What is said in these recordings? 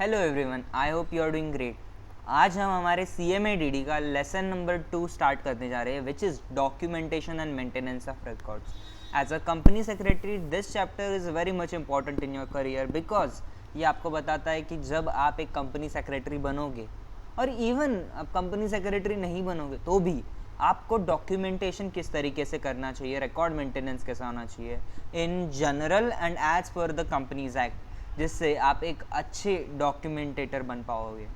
Hello everyone, I hope you are doing great. आज हम हमारे CMADD का लेसन नंबर 2 स्टार्ट करने जा रहे हैं, which is documentation and maintenance of records. As a company secretary this chapter is very much important in your career, because ये आपको बताता है कि जब आप एक कंपनी सेक्रेटरी बनोगे, और इवन आप कंपनी सेक्रेटरी नहीं बनोगे तो भी आपको डॉक्यूमेंटेशन किस तरीके से करना चाहिए, रिकॉर्ड मेंटेनेंस कैसा होना चाहिए in general and as per the companies act, जिससे आप एक अच्छे डॉक्यूमेंटेटर बन पाओगे।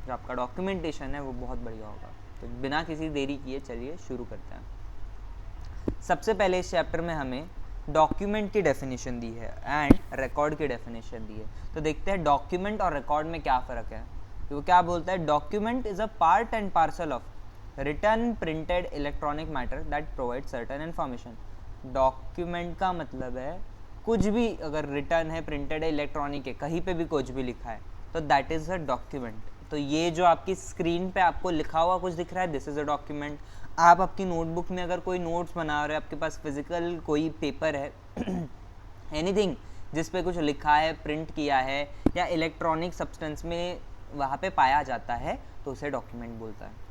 जो आपका डॉक्यूमेंटेशन है वो बहुत बढ़िया होगा। तो बिना किसी देरी किए चलिए शुरू करते हैं। सबसे पहले इस चैप्टर में हमें डॉक्यूमेंट की डेफिनेशन दी है एंड रिकॉर्ड की डेफिनेशन दी है। तो देखते हैं डॉक्यूमेंट और रिकॉर्ड में क्या फ़र्क है। तो वो क्या बोलता है, document is a part and parcel of written printed electronic matter that provide certain information. Document का मतलब है कुछ भी अगर रिटर्न है, प्रिंटेड है, इलेक्ट्रॉनिक है, कहीं पे भी कुछ भी लिखा है तो दैट इज़ अ डॉक्यूमेंट। तो ये जो आपकी स्क्रीन पे आपको लिखा हुआ कुछ दिख रहा है, दिस इज़ अ डॉक्यूमेंट। आप आपकी नोटबुक में अगर कोई नोट्स बना रहे हो, आपके पास फिजिकल कोई पेपर है एनीथिंग जिस पे कुछ लिखा है, प्रिंट किया है या इलेक्ट्रॉनिक सब्सटेंस में वहाँ पे पाया जाता है, तो उसे डॉक्यूमेंट बोलता है।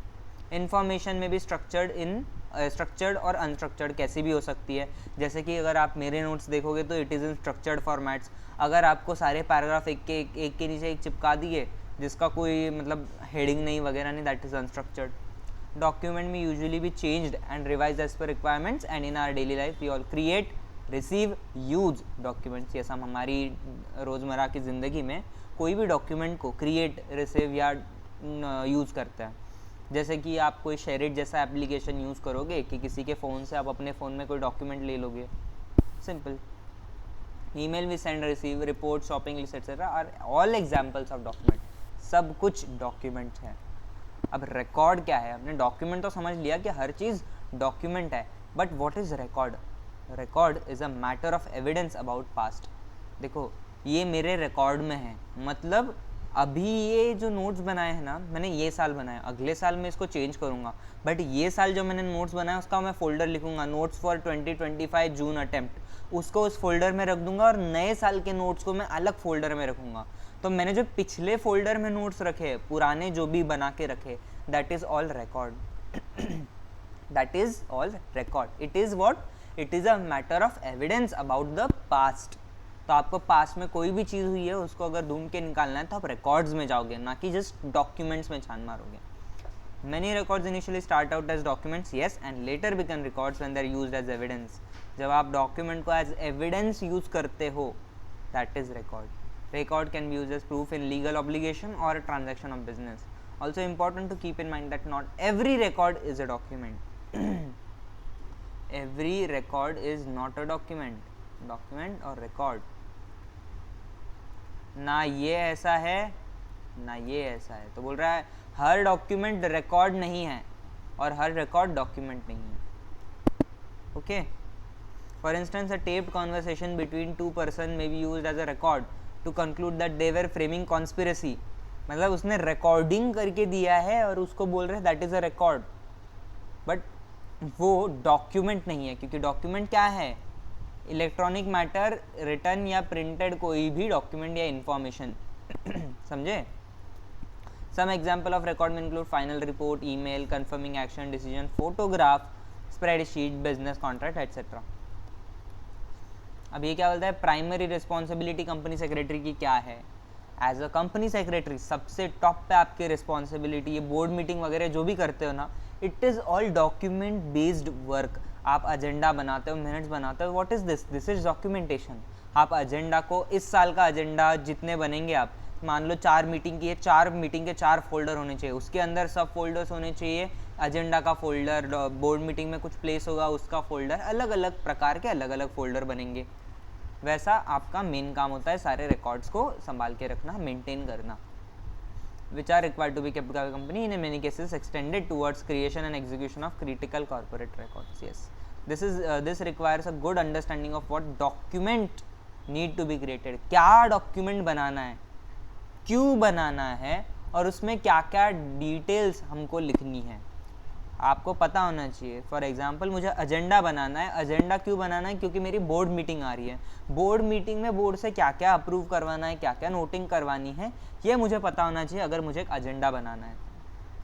इन्फॉर्मेशन में भी स्ट्रक्चर्ड और अनस्ट्रक्चर्ड कैसी भी हो सकती है। जैसे कि अगर आप मेरे नोट्स देखोगे तो it is in structured formats. अगर आपको सारे पैराग्राफ एक के नीचे एक चिपका दिए जिसका कोई मतलब हेडिंग नहीं वगैरह नहीं, दैट इज़ अनस्ट्रक्चर्ड। डॉक्यूमेंट में यूजुअली भी changed and revise as per requirements and in our daily life we all create receive use documents. ये हम हमारी रोज़मर्रा की ज़िंदगी में कोई भी डॉक्यूमेंट को क्रिएट, रिसीव या यूज़ करते हैं। जैसे कि आप कोई शेरिट जैसा एप्लीकेशन यूज़ करोगे कि किसी के फ़ोन से आप अपने फ़ोन में कोई डॉक्यूमेंट ले लोगे, simple. Email we send receive, report, shopping list etcetera are all examples of document. सब कुछ डॉक्यूमेंट है। अब रिकॉर्ड क्या है? हमने डॉक्यूमेंट तो समझ लिया कि हर चीज़ डॉक्यूमेंट है, but what is record? Record is a matter of evidence about past. देखो, ये मेरे रिकॉर्ड में है, मतलब अभी ये जो नोट्स बनाए हैं ना, मैंने ये साल बनाए, अगले साल मैं इसको चेंज करूँगा, बट ये साल जो मैंने नोट्स बनाया उसका मैं फोल्डर लिखूँगा, नोट्स फॉर 2025 जून अटेम्प्ट, उसको उस फोल्डर में रख दूंगा और नए साल के नोट्स को मैं अलग फोल्डर में रखूँगा। तो मैंने जो पिछले फोल्डर में नोट्स रखे, पुराने जो भी बना के रखे, that is all record. That is all record. It is what? It is a matter of evidence about the past. तो आपको पास्ट में कोई भी चीज़ हुई है उसको अगर ढूंढ के निकालना है तो आप रिकॉर्ड्स में जाओगे, ना कि जस्ट डॉक्यूमेंट्स में छान मारोगे। Many records initially start out as documents, yes, and later become records when they are used as evidence. जब आप डॉक्यूमेंट को एज एविडेंस यूज करते हो, that is record. Record can be used as proof in legal obligation और transaction of business. Also important to keep in mind that not every record is a document. every record is not a document और record ना ये ऐसा है ना ये ऐसा है। तो बोल रहा है हर डॉक्यूमेंट रिकॉर्ड नहीं है और हर रिकॉर्ड डॉक्यूमेंट नहीं है। Okay, for instance a taped conversation between two person may be used as a record to conclude that they were framing conspiracy. मतलब उसने रिकॉर्डिंग करके दिया है और उसको बोल रहे हैं that is a record, but वो डॉक्यूमेंट नहीं है, क्योंकि डॉक्यूमेंट क्या है? इलेक्ट्रॉनिक मैटर, रिटर्न या प्रिंटेड कोई भी डॉक्यूमेंट या इंफॉर्मेशन। समझे? सम एग्जाम्पल ऑफ रिकॉर्ड में include final report, email, confirming action, decision, photograph, spreadsheet, business contract etcetera. अब ये क्या बोलता है, प्राइमरी रिस्पॉन्सिबिलिटी कंपनी सेक्रेटरी की क्या है? एज अ कंपनी सेक्रेटरी सबसे टॉप पे आपकी रिस्पॉन्सिबिलिटी, ये बोर्ड मीटिंग वगैरह जो भी करते हो ना, it is all document based work. आप एजेंडा बनाते हो, मिनट्स बनाते हो, what is this? This is documentation. आप एजेंडा को, इस साल का एजेंडा जितने बनेंगे, आप मान लो 4 मीटिंग की है, 4 मीटिंग के 4 फोल्डर होने चाहिए, उसके अंदर सब फोल्डर्स होने चाहिए। एजेंडा का फोल्डर, बोर्ड मीटिंग में कुछ प्लेस होगा उसका फोल्डर, अलग अलग प्रकार के अलग अलग फोल्डर बनेंगे। वैसा आपका मेन काम होता है सारे रिकॉर्ड्स को संभाल के रखना, मेंटेन करना। which are required to be kept by the company in many cases extended towards creation and execution of critical corporate records. Yes, this requires a good understanding of what document need to be created. क्या document बनाना है, क्यों बनाना है, और उसमें क्या क्या details हमको लिखनी है। आपको पता होना चाहिए। फॉर एग्जांपल मुझे एजेंडा बनाना है, एजेंडा क्यों बनाना है, क्योंकि मेरी बोर्ड मीटिंग आ रही है, बोर्ड मीटिंग में बोर्ड से क्या क्या अप्रूव करवाना है, क्या क्या नोटिंग करवानी है, ये मुझे पता होना चाहिए अगर मुझे एक एजेंडा बनाना है।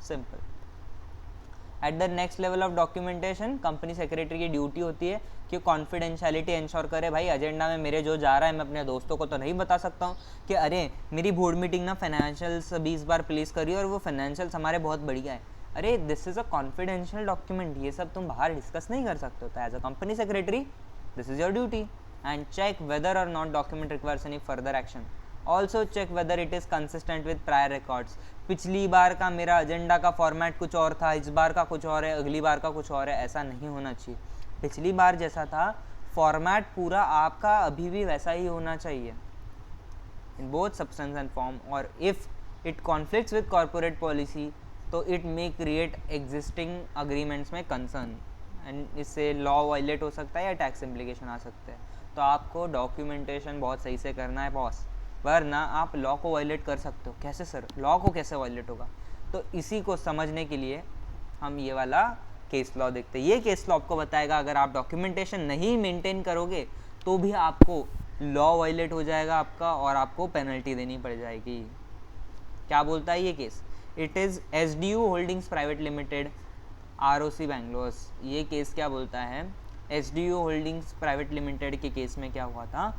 Simple. At the next level of documentation company secretary की ड्यूटी होती है कि कॉन्फिडेंशियलिटी इंश्योर करे। भाई एजेंडा में मेरे जो जा रहा है मैं अपने दोस्तों को तो नहीं बता सकता हूँ कि अरे मेरी बोर्ड मीटिंग ना फाइनेंशियल्स 20 बार प्लेस करी और वो फाइनेंशियल्स हमारे बहुत बढ़िया है। अरे this is a confidential document, ये सब तुम बाहर डिस्कस नहीं कर सकते हो। तो एज अ company secretary this is your duty and check whether or not document requires any further action. Also check whether it is consistent with prior records. पिछली बार का मेरा एजेंडा का फॉर्मेट कुछ और था, इस बार का कुछ और है, अगली बार का कुछ और है, ऐसा नहीं होना चाहिए। पिछली बार जैसा था फॉर्मेट पूरा आपका अभी भी वैसा ही होना चाहिए in both substance and form. और if it conflicts with corporate policy तो it may create existing agreements में कंसर्न एंड इससे लॉ वायलेट हो सकता है या टैक्स इम्प्लीकेशन आ सकते हैं। तो आपको डॉक्यूमेंटेशन बहुत सही से करना है बॉस, वरना आप लॉ को वायलेट कर सकते हो। कैसे सर, लॉ को कैसे वायलेट होगा? तो इसी को समझने के लिए हम ये वाला केस लॉ देखते हैं। ये केस लॉ आपको बताएगा अगर आप डॉक्यूमेंटेशन नहीं मेंटेन करोगे तो भी आपको लॉ वायलेट हो जाएगा आपका और आपको पेनल्टी देनी पड़ जाएगी। क्या बोलता है ये case? It is SDU holdings private limited ROC Bangalore. ये केस क्या बोलता है? SDU होल्डिंग्स प्राइवेट लिमिटेड के केस में क्या हुआ था,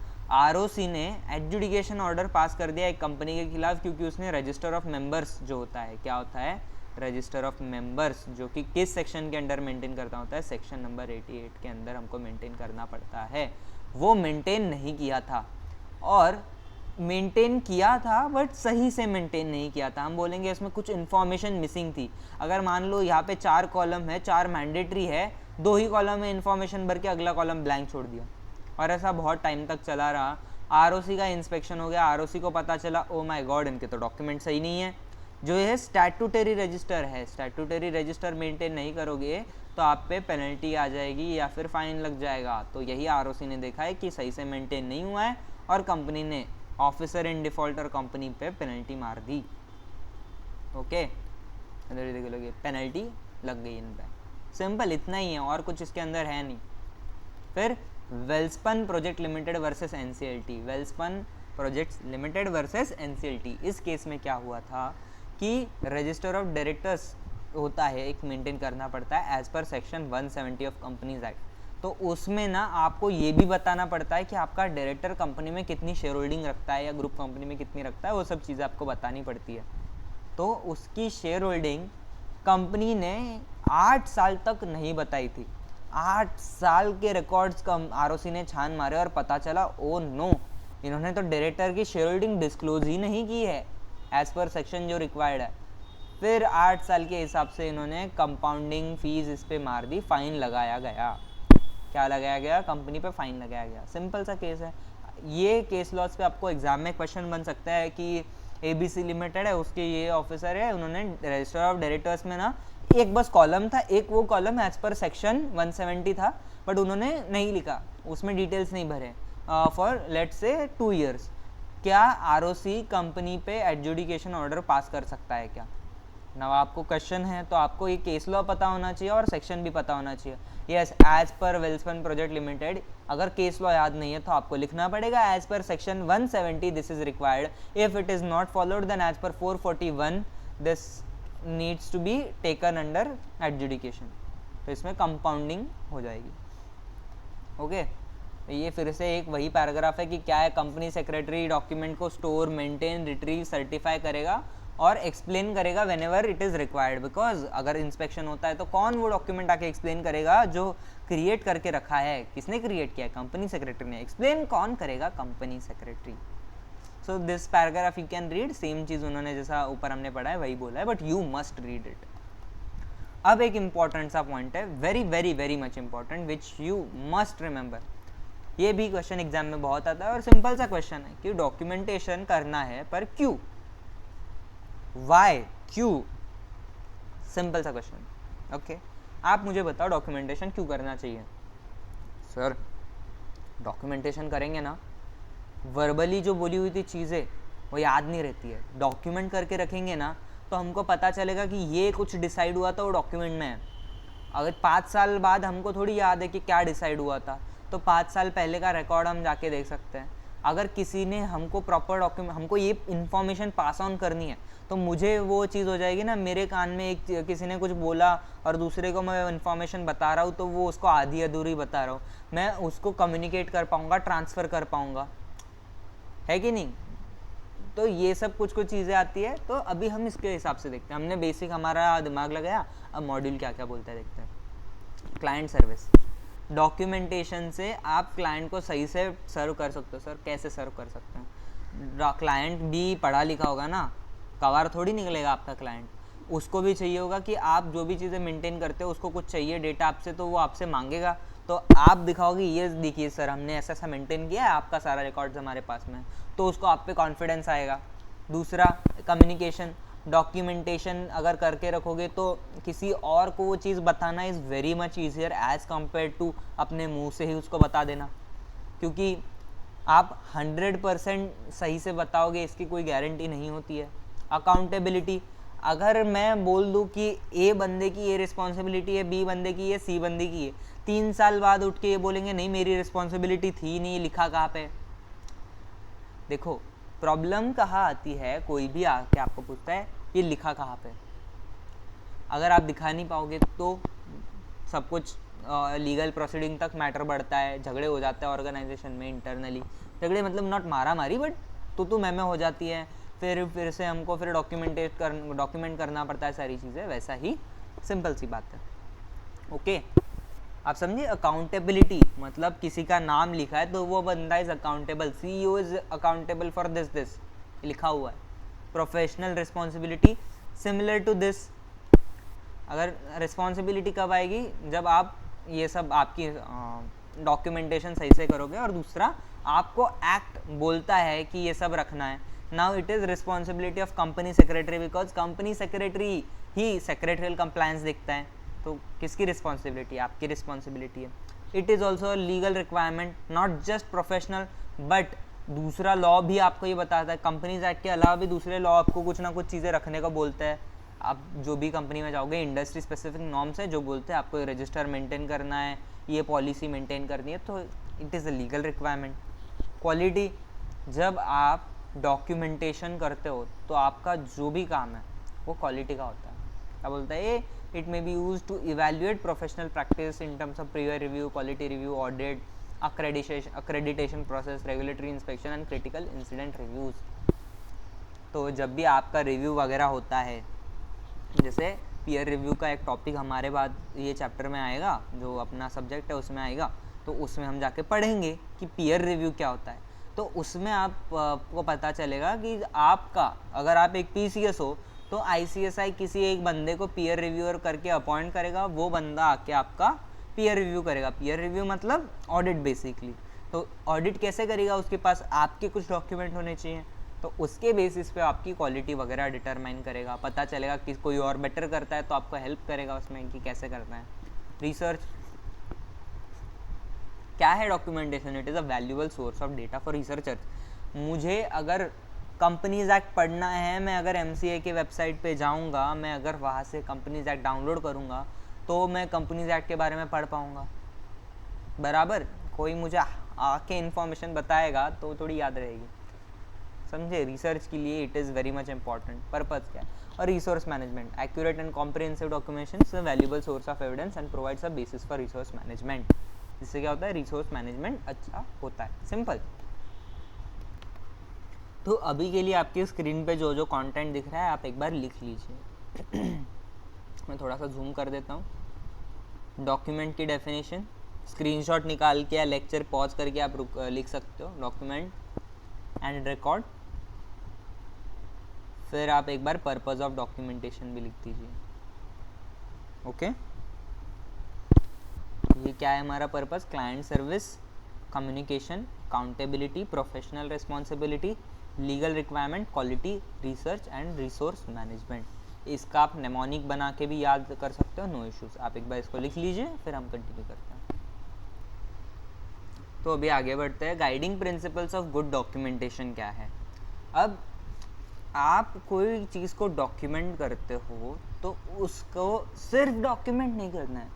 ROC ने एडजुडिकेशन ऑर्डर पास कर दिया एक कंपनी के खिलाफ क्योंकि उसने रजिस्टर ऑफ मेंबर्स जो होता है, क्या होता है रजिस्टर ऑफ मेंबर्स, जो कि किस सेक्शन के अंडर मेंटेन करता होता है, सेक्शन नंबर 88 के अंदर हमको मेंटेन करना पड़ता है, वो मेंटेन नहीं किया था। और मेंटेन किया था बट सही से मेंटेन नहीं किया था। हम बोलेंगे इसमें कुछ इन्फॉर्मेशन मिसिंग थी। अगर मान लो यहाँ पे 4 कॉलम है, 4 मैंडेटरी है, 2 ही कॉलम में इन्फॉर्मेशन भर के अगला कॉलम ब्लैंक छोड़ दिया, और ऐसा बहुत टाइम तक चला रहा। ROC का इंस्पेक्शन हो गया, ROC को पता चला ओ माय गॉड इनके तो डॉक्यूमेंट सही नहीं है। जो ये स्टैट्यूटरी रजिस्टर है, स्टैट्यूटरी रजिस्टर मेंटेन नहीं करोगे तो आप पे पेनल्टी आ जाएगी या फिर फाइन लग जाएगा। तो यही ROC ने देखा है कि सही से मेंटेन नहीं हुआ है और कंपनी ने ऑफिसर इन डिफॉल्टर कंपनी पे पेनल्टी मार दी। ओके, इधर देखोगे पेनल्टी लग गई इन पे। सिंपल इतना ही है, और कुछ इसके अंदर है नहीं। फिर Welspun project limited versus NCLT, Welspun projects limited versus NCLT। इस केस में क्या हुआ था कि रजिस्टर ऑफ डायरेक्टर्स होता है एक, मेंटेन करना पड़ता है as per section 170 of companies act. तो उसमें ना आपको ये भी बताना पड़ता है कि आपका डायरेक्टर कंपनी में कितनी शेयर होल्डिंग रखता है या ग्रुप कंपनी में कितनी रखता है, वो सब चीज़ें आपको बतानी पड़ती है। तो उसकी शेयर होल्डिंग कंपनी ने 8 साल तक नहीं बताई थी। 8 साल के रिकॉर्ड्स का ROC ने छान मारे और पता चला ओ नो, इन्होंने तो डायरेक्टर की शेयर होल्डिंग डिस्क्लोज ही नहीं की है एज पर सेक्शन जो रिक्वायर्ड है। फिर 8 साल के हिसाब से इन्होंने कंपाउंडिंग फीस इस पर मार दी, फाइन लगाया गया। क्या लगाया गया? कंपनी पे फाइन लगाया गया। सिंपल सा केस है। ये केस लॉस पे आपको एग्जाम में क्वेश्चन बन सकता है कि ABC लिमिटेड है, उसके ये ऑफिसर है, उन्होंने रजिस्टर ऑफ डायरेक्टर्स में ना एक बस कॉलम था, एक वो कॉलम एज पर सेक्शन 170 था बट उन्होंने नहीं लिखा, उसमें डिटेल्स नहीं भरे फॉर लेट्स से 2 years। क्या ROC कंपनी पे एडजुडिकेशन ऑर्डर पास कर सकता है क्या? ना आपको क्वेश्चन है तो आपको ये केस लॉ पता होना चाहिए और सेक्शन भी पता होना चाहिए। Yes, as per Welspun project limited, अगर केस लॉ याद नहीं है तो आपको लिखना पड़ेगा as per section 170 this is required, if it is not followed then as per 441 this needs to be taken under adjudication. तो इसमें कंपाउंडिंग हो जाएगी। ओके, ये फिर से एक वही पैराग्राफ है कि क्या है, कंपनी सेक्रेटरी डॉक्यूमेंट को स्टोर, मेंटेन, रिट्रीव, सर्टिफाई करेगा और एक्सप्लेन करेगा when ever it is required. Because अगर इंस्पेक्शन होता है तो कौन वो डॉक्यूमेंट आके एक्सप्लेन करेगा जो क्रिएट करके रखा है? किसने क्रिएट किया है? कंपनी सेक्रेटरी ने। एक्सप्लेन कौन करेगा? Company secretary. So this paragraph you can read, same चीज़ उन्होंने जैसा ऊपर हमने पढ़ा है वही बोला है, but you must read it. अब एक इंपॉर्टेंट सा पॉइंट है, very very very much important, which you must remember. ये भी क्वेश्चन एग्जाम में बहुत आता है और सिंपल सा क्वेश्चन है कि डॉक्यूमेंटेशन करना है पर क्यों? वाई, क्यों? सिंपल सा क्वेश्चन। ओके, आप मुझे बताओ डॉक्यूमेंटेशन क्यों करना चाहिए? सर डॉक्यूमेंटेशन करेंगे ना, वर्बली जो बोली हुई थी चीज़ें वो याद नहीं रहती है। डॉक्यूमेंट करके रखेंगे ना तो हमको पता चलेगा कि ये कुछ डिसाइड हुआ था वो डॉक्यूमेंट में है, अगर 5 साल बाद हमको थोड़ी याद है कि क्या डिसाइड हुआ था, तो 5 साल पहले का रिकॉर्ड हम जाके देख सकते हैं। अगर किसी ने हमको प्रॉपर डॉक्यूमेंट, हमको ये इन्फॉर्मेशन पास ऑन करनी है, तो मुझे वो चीज़ हो जाएगी ना, मेरे कान में एक किसी ने कुछ बोला और दूसरे को मैं इन्फॉर्मेशन बता रहा हूँ, तो वो उसको आधी अधूरी बता रहा हूँ, मैं उसको कम्युनिकेट कर पाऊँगा, ट्रांसफ़र कर पाऊँगा, है कि नहीं। तो ये सब कुछ कुछ चीज़ें आती है। तो अभी हम इसके हिसाब से देखते हैं, हमने बेसिक हमारा दिमाग लगाया, अब मॉड्यूल क्या क्या बोलता है देखते हैं। क्लाइंट सर्विस, डॉक्यूमेंटेशन से आप क्लाइंट को सही से सर्व कर सकते हो। सर कैसे सर्व कर सकते हैं? क्लाइंट भी पढ़ा लिखा होगा ना, कवर थोड़ी निकलेगा आपका क्लाइंट, उसको भी चाहिए होगा कि आप जो भी चीज़ें मेंटेन करते हो, उसको कुछ चाहिए डेटा आपसे, तो वो आपसे मांगेगा, तो आप दिखाओगे ये देखिए सर हमने ऐसा ऐसा मेंटेन किया है, आपका सारा रिकॉर्ड्स हमारे पास में, तो उसको आप पे कॉन्फिडेंस आएगा। दूसरा कम्युनिकेशन, डॉक्यूमेंटेशन अगर करके रखोगे तो किसी और को वो चीज़ बताना is very much easier as compare to अपने मुंह से ही उसको बता देना, क्योंकि आप 100% सही से बताओगे इसकी कोई गारंटी नहीं होती है। अकाउंटेबिलिटी, अगर मैं बोल दूं कि ए बंदे की ये रिस्पॉन्सिबिलिटी है, बी बंदे की है, सी बंदे की है, 3 साल बाद उठ के ये बोलेंगे नहीं मेरी रिस्पॉन्सिबिलिटी थी नहीं, लिखा कहाँ पे। देखो प्रॉब्लम कहाँ आती है, कोई भी आके आपको पूछता है ये लिखा कहाँ पे, अगर आप दिखा नहीं पाओगे तो सब कुछ लीगल प्रोसीडिंग तक मैटर बढ़ता है, झगड़े हो जाते हैं ऑर्गेनाइजेशन में इंटरनली, झगड़े मतलब नॉट मारा मारी बट तो मैं हो जाती है, फिर से हमको फिर डॉक्यूमेंट करना पड़ता है सारी चीज़ें, वैसा ही सिंपल सी बात है। ओके आप समझिए। अकाउंटेबिलिटी मतलब किसी का नाम लिखा है तो वो बंदा is accountable, CEO is accountable for this लिखा हुआ है। Professional responsibility similar to this, अगर रिस्पॉन्सिबिलिटी कब आएगी, जब आप ये सब आपकी डॉक्यूमेंटेशन सही से करोगे, और दूसरा आपको एक्ट बोलता है कि ये सब रखना है। Now it is responsibility of company secretary, because company secretary he secretarial compliance देखता है, तो किसकी रिस्पॉन्सिबिलिटी? आपकी रिस्पॉन्सिबिलिटी है। It is also legal requirement, not just professional, but दूसरा लॉ भी आपको ये बताता है, कंपनीज एक्ट के अलावा भी दूसरे लॉ आपको कुछ ना कुछ चीज़ें रखने को बोलते हैं। आप जो भी कंपनी में जाओगे, इंडस्ट्री स्पेसिफिक नॉर्म्स है जो बोलते हैं आपको रजिस्टर मेंटेन करना है, ये पॉलिसी मेंटेन करनी है, तो it is a legal requirement. Quality, जब आप डॉक्यूमेंटेशन करते हो तो आपका जो भी काम है वो क्वालिटी का होता है। क्या बोलता है ये? It may be use to evaluate professional practice in terms of peer review, quality review, audit, accreditation process, regulatory inspection and critical incident reviews। तो जब भी आपका रिव्यू वगैरह होता है, जैसे पीयर रिव्यू का एक टॉपिक हमारे बाद ये चैप्टर में आएगा, जो अपना सब्जेक्ट है उसमें आएगा, तो उसमें हम जाके पढ़ेंगे कि पीयर रिव्यू क्या होता है। तो उसमें आपको पता चलेगा कि आपका, अगर आप एक PCS हो तो ICSI किसी एक बंदे को पीयर रिव्यूअर करके अपॉइंट करेगा, वो बंदा आके आपका पीयर रिव्यू करेगा। पीयर रिव्यू मतलब ऑडिट बेसिकली। तो ऑडिट कैसे करेगा? उसके पास आपके कुछ डॉक्यूमेंट होने चाहिए, तो उसके बेसिस पे आपकी क्वालिटी वगैरह डिटरमाइन करेगा। पता चलेगा कि कोई और बेटर करता है तो आपको हेल्प करेगा उसमें कि कैसे करना है। रिसर्च, क्या है documentation? It is a valuable source of data for researchers. मुझे अगर कंपनीज एक्ट पढ़ना है, मैं अगर MCA के वेबसाइट पे जाऊंगा, मैं अगर वहाँ से कंपनीज एक्ट डाउनलोड करूंगा तो मैं कंपनीज एक्ट के बारे में पढ़ पाऊंगा। बराबर, कोई मुझे आके इन्फॉर्मेशन बताएगा तो थोड़ी याद रहेगी, समझे। रिसर्च के लिए it is very much important. Purpose क्या है? और resource management, accurate and comprehensive documentation is a valuable source of evidence and provides a basis for resource management. इससे क्या होता है? रिसोर्स मैनेजमेंट अच्छा होता है। सिंपल। तो अभी के लिए आपकी स्क्रीन पे जो जो कंटेंट दिख रहा है आप एक बार लिख लीजिए। मैं थोड़ा सा जूम कर देता हूँ। डॉक्यूमेंट की डेफिनेशन, स्क्रीनशॉट निकाल के या लेक्चर पॉज करके आप लिख सकते हो, डॉक्यूमेंट एंड रिकॉर्ड। फिर आप एक बार पर्पस ऑफ डॉक्यूमेंटेशन भी लिख दीजिए। ओके, ये क्या है हमारा purpose? Client service, communication, accountability, professional responsibility, legal requirement, quality, research and resource management. इसका आप नेमोनिक बना के भी याद कर सकते हो, नो इश्यूज। आप एक बार इसको लिख लीजिए, फिर हम कंटिन्यू करते हैं। तो अभी आगे बढ़ते हैं। Guiding principles of good documentation क्या है? अब आप कोई चीज़ को डॉक्यूमेंट करते हो तो उसको सिर्फ डॉक्यूमेंट नहीं करना है,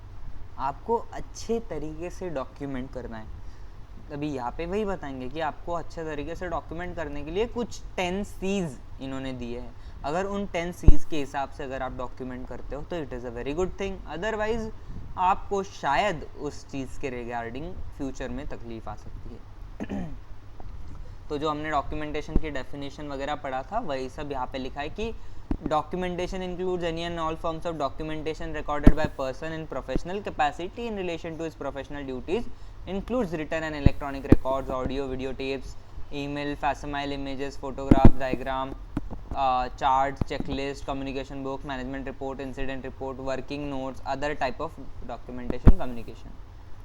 आपको अच्छे तरीके से डॉक्यूमेंट करना है। अभी यहाँ पे वही बताएंगे कि आपको अच्छे तरीके से डॉक्यूमेंट करने के लिए कुछ 10 C's इन्होंने दिए हैं। अगर उन 10 C's के हिसाब से अगर आप डॉक्यूमेंट करते हो तो it is a very good thing, otherwise आपको शायद उस चीज़ के रिगार्डिंग फ्यूचर में तकलीफ आ सकती है। तो जो हमने डॉक्यूमेंटेशन की डेफिनेशन वगैरह पढ़ा था वही सब यहाँ पे लिखा है कि documentation includes any and all forms of documentation recorded by person in professional capacity in relation to his professional duties, includes written and electronic records, audio, video tapes, email, facsimile images, photographs, diagram, charts, checklist, communication book, management report, incident report, working notes, other type of documentation communication.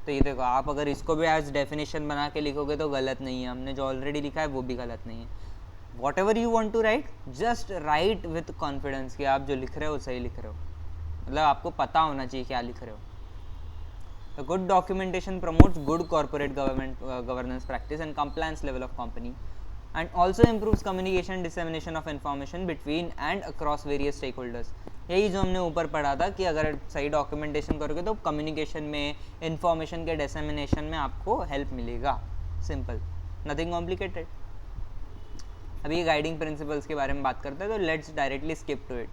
तो ये देखो, आप अगर इसको भी as definition बना के लिखोगे तो गलत नहीं है, हमने जो ऑलरेडी लिखा है वो भी गलत नहीं है। Whatever you want to write, just write with confidence कि आप जो लिख रहे हो सही लिख रहे हो, मतलब आपको पता होना चाहिए क्या लिख रहे हो। The good documentation promotes good corporate governance practice and compliance level of company, and also improves communication and dissemination of information between and across various stakeholders. यही जो हमने ऊपर पढ़ा था कि अगर सही डॉक्यूमेंटेशन करोगे तो कम्युनिकेशन में, इंफॉर्मेशन के डिसेमिनेशन में आपको हेल्प मिलेगा। Simple, nothing complicated. अभी गाइडिंग प्रिंसिपल्स के बारे में बात करते हैं, तो let's directly skip to it.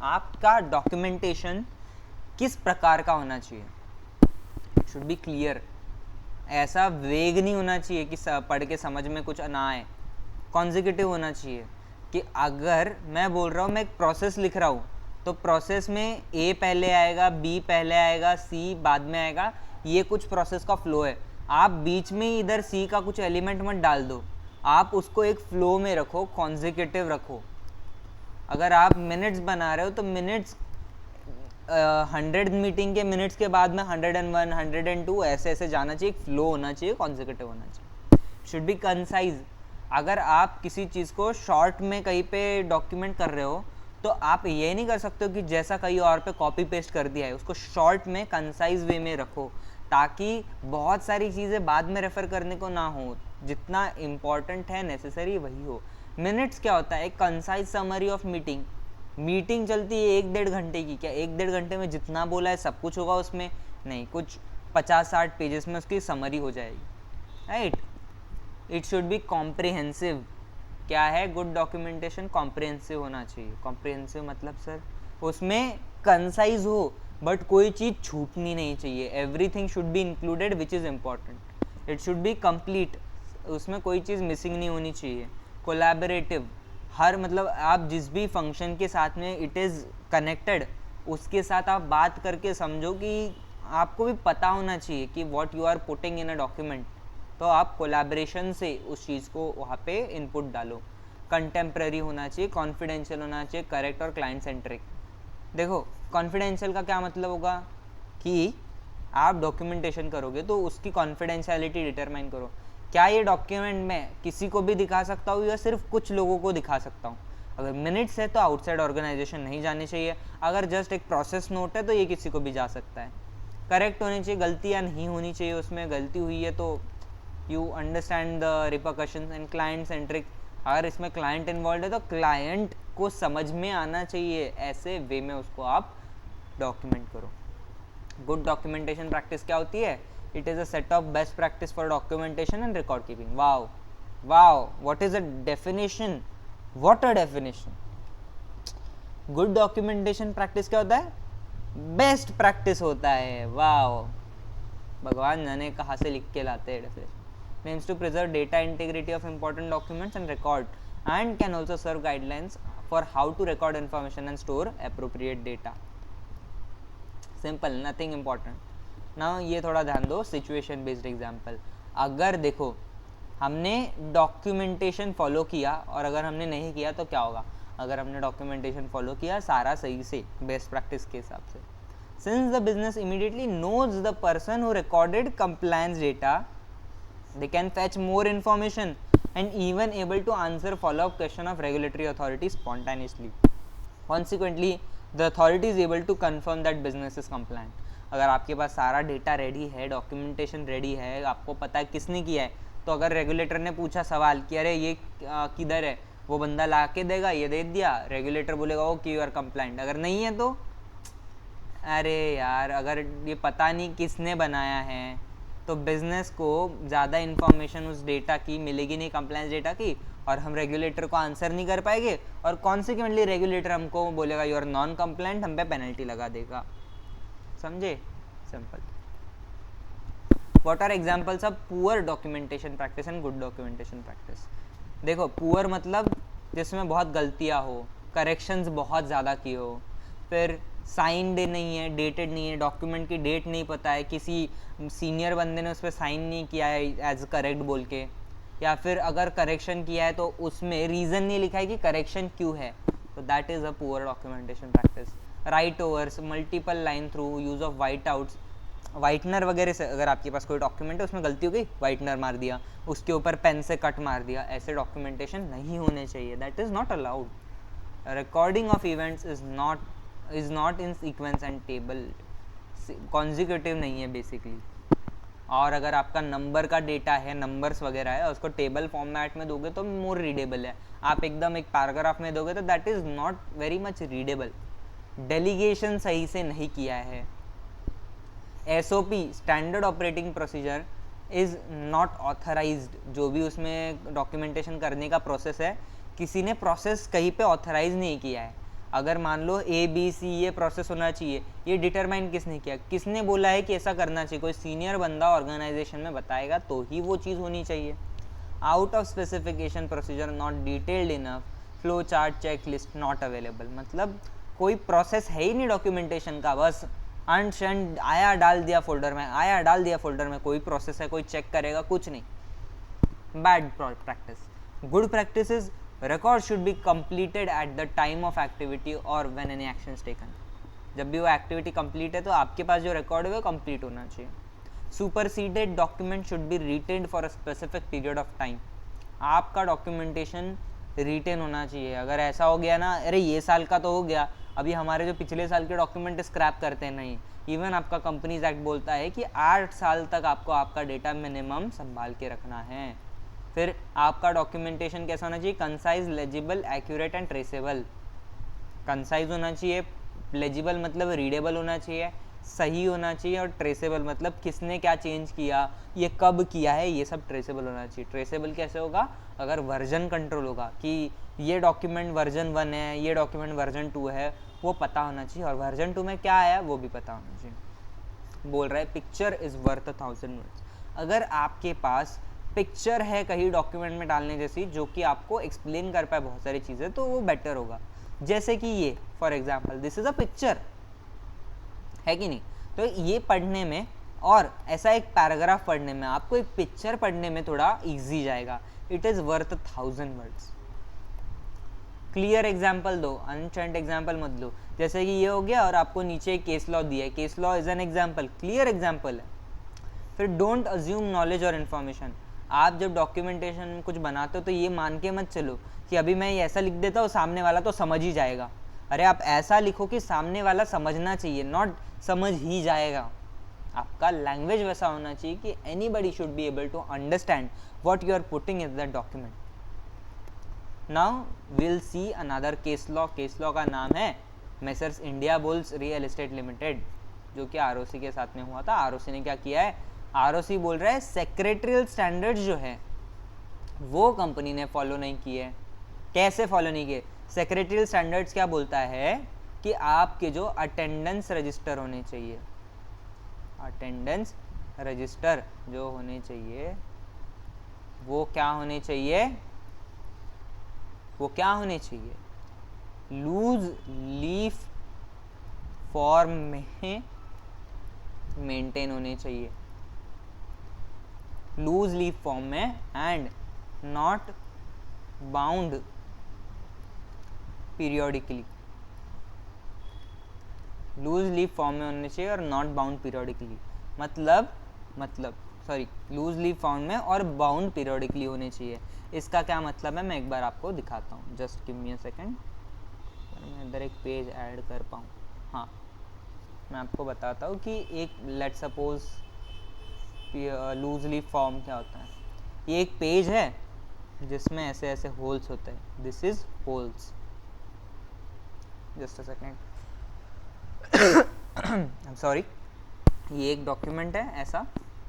आपका डॉक्यूमेंटेशन किस प्रकार का होना चाहिए? शुड बी क्लियर, ऐसा वेग नहीं होना चाहिए कि पढ़ के समझ में कुछ ना आए। कॉन्जिक्यूटिव होना चाहिए कि अगर मैं बोल रहा हूँ, मैं एक प्रोसेस लिख रहा हूँ, तो प्रोसेस में ए पहले आएगा, बी पहले आएगा, सी बाद में आएगा, ये कुछ प्रोसेस का फ्लो है। आप बीच में इधर सी का कुछ एलिमेंट मत डाल दो, आप उसको एक फ्लो में रखो, कॉन्जिक्यूटिव रखो। अगर आप मिनट्स बना रहे हो तो मिनट्स 100 मीटिंग के मिनट्स के बाद में 101, 102 ऐसे ऐसे जाना चाहिए, फ्लो होना चाहिए, कॉन्जिक्यूटिव होना चाहिए, शुड बी कंसाइज। अगर आप किसी चीज़ को शॉर्ट में कहीं पे डॉक्यूमेंट कर रहे हो तो आप ये नहीं कर सकते हो कि जैसा कहीं और पे कॉपी पेस्ट कर दिया है, उसको शॉर्ट में कंसाइज वे में रखो, ताकि बहुत सारी चीज़ें बाद में रेफ़र करने को ना हो, जितना इम्पॉर्टेंट है नेसेसरी वही हो। मिनट्स क्या होता है? एक कंसाइज समरी ऑफ मीटिंग चलती है 1-1.5 घंटे की, क्या 1-1.5 घंटे में जितना बोला है सब कुछ होगा उसमें? नहीं, कुछ 50-60 पेजेस में उसकी समरी हो जाएगी, right. It should be comprehensive. क्या है गुड डॉक्यूमेंटेशन? कॉम्प्रिहेंसिव होना चाहिए। कॉम्प्रिहेंसिव मतलब सर उसमें कंसाइज हो बट कोई चीज़ छूटनी नहीं चाहिए, everything should be included which is important. It should be complete, उसमें कोई चीज़ मिसिंग नहीं होनी चाहिए। कोलैबोरेटिव, हर मतलब आप जिस भी फंक्शन के साथ में इट इज़ कनेक्टेड उसके साथ आप बात करके समझो कि आपको भी पता होना चाहिए कि what you are putting in a document, तो आप कोलैबोरेशन से उस चीज़ को वहाँ पे इनपुट डालो। कंटेम्प्रेरी होना चाहिए, कॉन्फिडेंशियल होना चाहिए, करेक्ट और क्लाइंट सेंट्रिक। देखो कॉन्फिडेंशियल का क्या मतलब होगा कि आप डॉक्यूमेंटेशन करोगे तो उसकी कॉन्फिडेंशियलिटी डिटरमाइन करो। क्या ये डॉक्यूमेंट मैं किसी को भी दिखा सकता हूँ या सिर्फ कुछ लोगों को दिखा सकता हूँ? अगर मिनट्स है तो आउटसाइड ऑर्गेनाइजेशन नहीं जानी चाहिए, अगर जस्ट एक प्रोसेस नोट है तो ये किसी को भी जा सकता है। करेक्ट होनी चाहिए, गलतियाँ नहीं होनी चाहिए, उसमें गलती हुई है तो you understand the repercussions. And client centric, अगर इसमें क्लाइंट इन्वॉल्व है तो क्लाइंट को समझ में आना चाहिए, ऐसे वे में उसको आप डॉक्यूमेंट करो। गुड डॉक्यूमेंटेशन प्रैक्टिस क्या होती है? It is a set of best practice for documentation and record keeping. Wow wow, what is a definition, what a definition. Good documentation practice क्या होता है? बेस्ट प्रैक्टिस होता है। वाओ, भगवान जाने कहाँ से लिख के लाते हैं definition. aims to preserve data integrity of important documents and record, and can also serve guidelines for how to record information and store appropriate data. Simple, nothing important. Now ये थोड़ा ध्यान दो, सिचुएशन बेस्ड एग्जाम्पल। अगर देखो हमने documentation follow किया और अगर हमने नहीं किया तो क्या होगा? अगर हमने डॉक्यूमेंटेशन फॉलो किया सारा सही से बेस्ट प्रैक्टिस के हिसाब से, since the business immediately knows the person who recorded compliance data, they can fetch more information and even able to answer follow-up question of regulatory authority spontaneously. Consequently, the authority is able to confirm that business is compliant. अगर आपके पास सारा data ready है, documentation ready है, आपको पता है किसने किया है, तो अगर रेगुलेटर ने पूछा सवाल कि अरे ये किधर है, वो बंदा ला के देगा, ये दे दिया, रेगुलेटर बोलेगा ओ कि यू आर कंप्लाइंट। अगर नहीं है तो अरे यार, अगर ये पता नहीं किसने बनाया है तो बिजनेस को ज़्यादा इन्फॉर्मेशन उस डेटा की मिलेगी नहीं, कंप्लायंस डेटा की, और हम रेगुलेटर को आंसर नहीं कर पाएंगे, और कॉन्सिक्वेंटली रेगुलेटर हमको बोलेगा यू आर नॉन कंप्लायंट, हम पे पेनल्टी लगा देगा। समझे? Simple. What are examples of poor documentation practice and good documentation practice? देखो, पुअर मतलब जिसमें बहुत गलतियाँ हो, करेक्शंस बहुत ज़्यादा की हो, फिर साइंड नहीं है, डेटेड नहीं है, डॉक्यूमेंट की डेट नहीं पता है, किसी सीनियर बंदे ने उस पर साइन नहीं किया है एज करेक्ट बोल के, या फिर अगर करेक्शन किया है तो उसमें रीज़न नहीं लिखा है कि करेक्शन क्यों है, तो that is a poor documentation practice. Right overs, multiple line through, use of white outs, whitener वगैरह से, अगर आपके पास कोई डॉक्यूमेंट है उसमें गलती हो गई, वाइटनर मार दिया, उसके ऊपर पेन से कट मार दिया, ऐसे डॉक्यूमेंटेशन नहीं होने चाहिए, that is not allowed. Recording of events is not in sequence and table, consecutive नहीं है बेसिकली। और अगर आपका नंबर का डेटा है, नंबर्स वगैरह है, उसको टेबल फॉर्मेट में दोगे तो मोर रीडेबल है, आप एकदम एक पैराग्राफ में दोगे तो that is not very much readable. Delegation सही से नहीं किया है। SOP, standard operating procedure, is not authorised, जो भी उसमें डॉक्यूमेंटेशन करने का प्रोसेस है, किसी ने प्रोसेस कहीं पे ऑथराइज नहीं किया है। अगर मान लो ABC ये प्रोसेस होना चाहिए, ये डिटरमाइन किसने किया, किसने बोला है कि ऐसा करना चाहिए, कोई सीनियर बंदा ऑर्गेनाइजेशन में बताएगा तो ही वो चीज़ होनी चाहिए। Out of specification procedure, not detailed enough, flow chart, check list not available, मतलब कोई प्रोसेस है ही नहीं डॉक्यूमेंटेशन का, बस अनशंड आया डाल दिया फोल्डर में, आया डाल दिया फोल्डर में, कोई प्रोसेस है, कोई चेक करेगा, कुछ नहीं। Bad practice. Good practice is record should be completed at the time of activity or when any action is taken, जब भी वो एक्टिविटी कंप्लीट है तो आपके पास जो रिकॉर्ड है वो कंप्लीट होना चाहिए। Superseded document should be retained for a specific period of time, आपका डॉक्यूमेंटेशन रिटेन होना चाहिए। अगर ऐसा हो गया ना, अरे ये साल का तो हो गया, अभी हमारे जो पिछले साल के डॉक्यूमेंट स्क्रैप करते हैं, नहीं, इवन आपका कंपनीज एक्ट बोलता है कि 8 साल तक आपको आपका डेटा मिनिमम संभाल के रखना है। फिर आपका डॉक्यूमेंटेशन कैसा होना चाहिए? Concise, legible, accurate and traceable. Concise होना चाहिए, लेजिबल मतलब रीडेबल होना चाहिए, सही होना चाहिए, और ट्रेसेबल मतलब किसने क्या चेंज किया, ये कब किया है, ये सब ट्रेसेबल होना चाहिए। ट्रेसेबल कैसे होगा? अगर वर्जन कंट्रोल होगा कि ये डॉक्यूमेंट वर्जन 1 है, ये डॉक्यूमेंट वर्जन 2 है, वो पता होना चाहिए, और वर्जन 2 में क्या आया वो भी पता होना चाहिए। बोल रहा है पिक्चर इज़ वर्थ 1000 वर्ड्स। अगर आपके पास पिक्चर है कहीं डॉक्यूमेंट में डालने जैसी, जो कि आपको एक्सप्लेन कर पाए बहुत सारी चीज़ें, तो वो बेटर होगा। जैसे कि ये for example, this is a picture, है कि नहीं? तो ये पढ़ने में और ऐसा एक पैराग्राफ पढ़ने में, आपको एक पिक्चर पढ़ने में थोड़ा इजी जाएगा। It is worth 1000 words. Clear example दो, अनचेंट एग्जाम्पल मत लो। जैसे कि ये हो गया और आपको नीचे केस लॉ दिया है, case law is an example, clear example है। फिर डोंट अज्यूम नॉलेज और इन्फॉर्मेशन। आप जब डॉक्यूमेंटेशन कुछ बनाते हो तो ये मान के मत चलो कि अभी मैं ये ऐसा लिख देता हूँ सामने वाला तो समझ ही जाएगा। अरे आप ऐसा लिखो कि सामने वाला समझना चाहिए, नॉट समझ ही जाएगा। आपका लैंग्वेज वैसा होना चाहिए कि anybody should be able to understand what you are putting in that document. Now will see another case law. Case law का नाम है messrs Indiabulls real estate limited, जो कि ROC के साथ में हुआ था। ROC ने क्या किया है? ROC बोल रहा है सेक्रेटरियल स्टैंडर्ड्स जो है वो कंपनी ने फॉलो नहीं किए। कैसे फॉलो नहीं किए? सेक्रेटरियल स्टैंडर्ड्स क्या बोलता है कि आपके जो अटेंडेंस रजिस्टर होने चाहिए, अटेंडेंस रजिस्टर जो होने चाहिए वो क्या होने चाहिए? वो क्या होने चाहिए? लूज लीफ फॉर्म में मेंटेन होने चाहिए, लूज लीफ फॉर्म में, and not bound periodically. Loose leaf form में होने चाहिए और नॉट बाउंड पीरियोडिकली, मतलब सॉरी, लूज लीफ फॉर्म में और बाउंड पीरियोडिकली होने चाहिए। इसका क्या मतलब है मैं एक बार आपको दिखाता हूँ, just give me a second, मैं इधर एक पेज ऐड कर पाऊँ। हाँ, मैं आपको बताता हूँ कि एक let suppose loose leaf form क्या होता है। ये एक पेज है जिसमें ऐसे ऐसे होल्स होते हैं, this is holes, just a second. Sorry, ये एक डॉक्यूमेंट है ऐसा,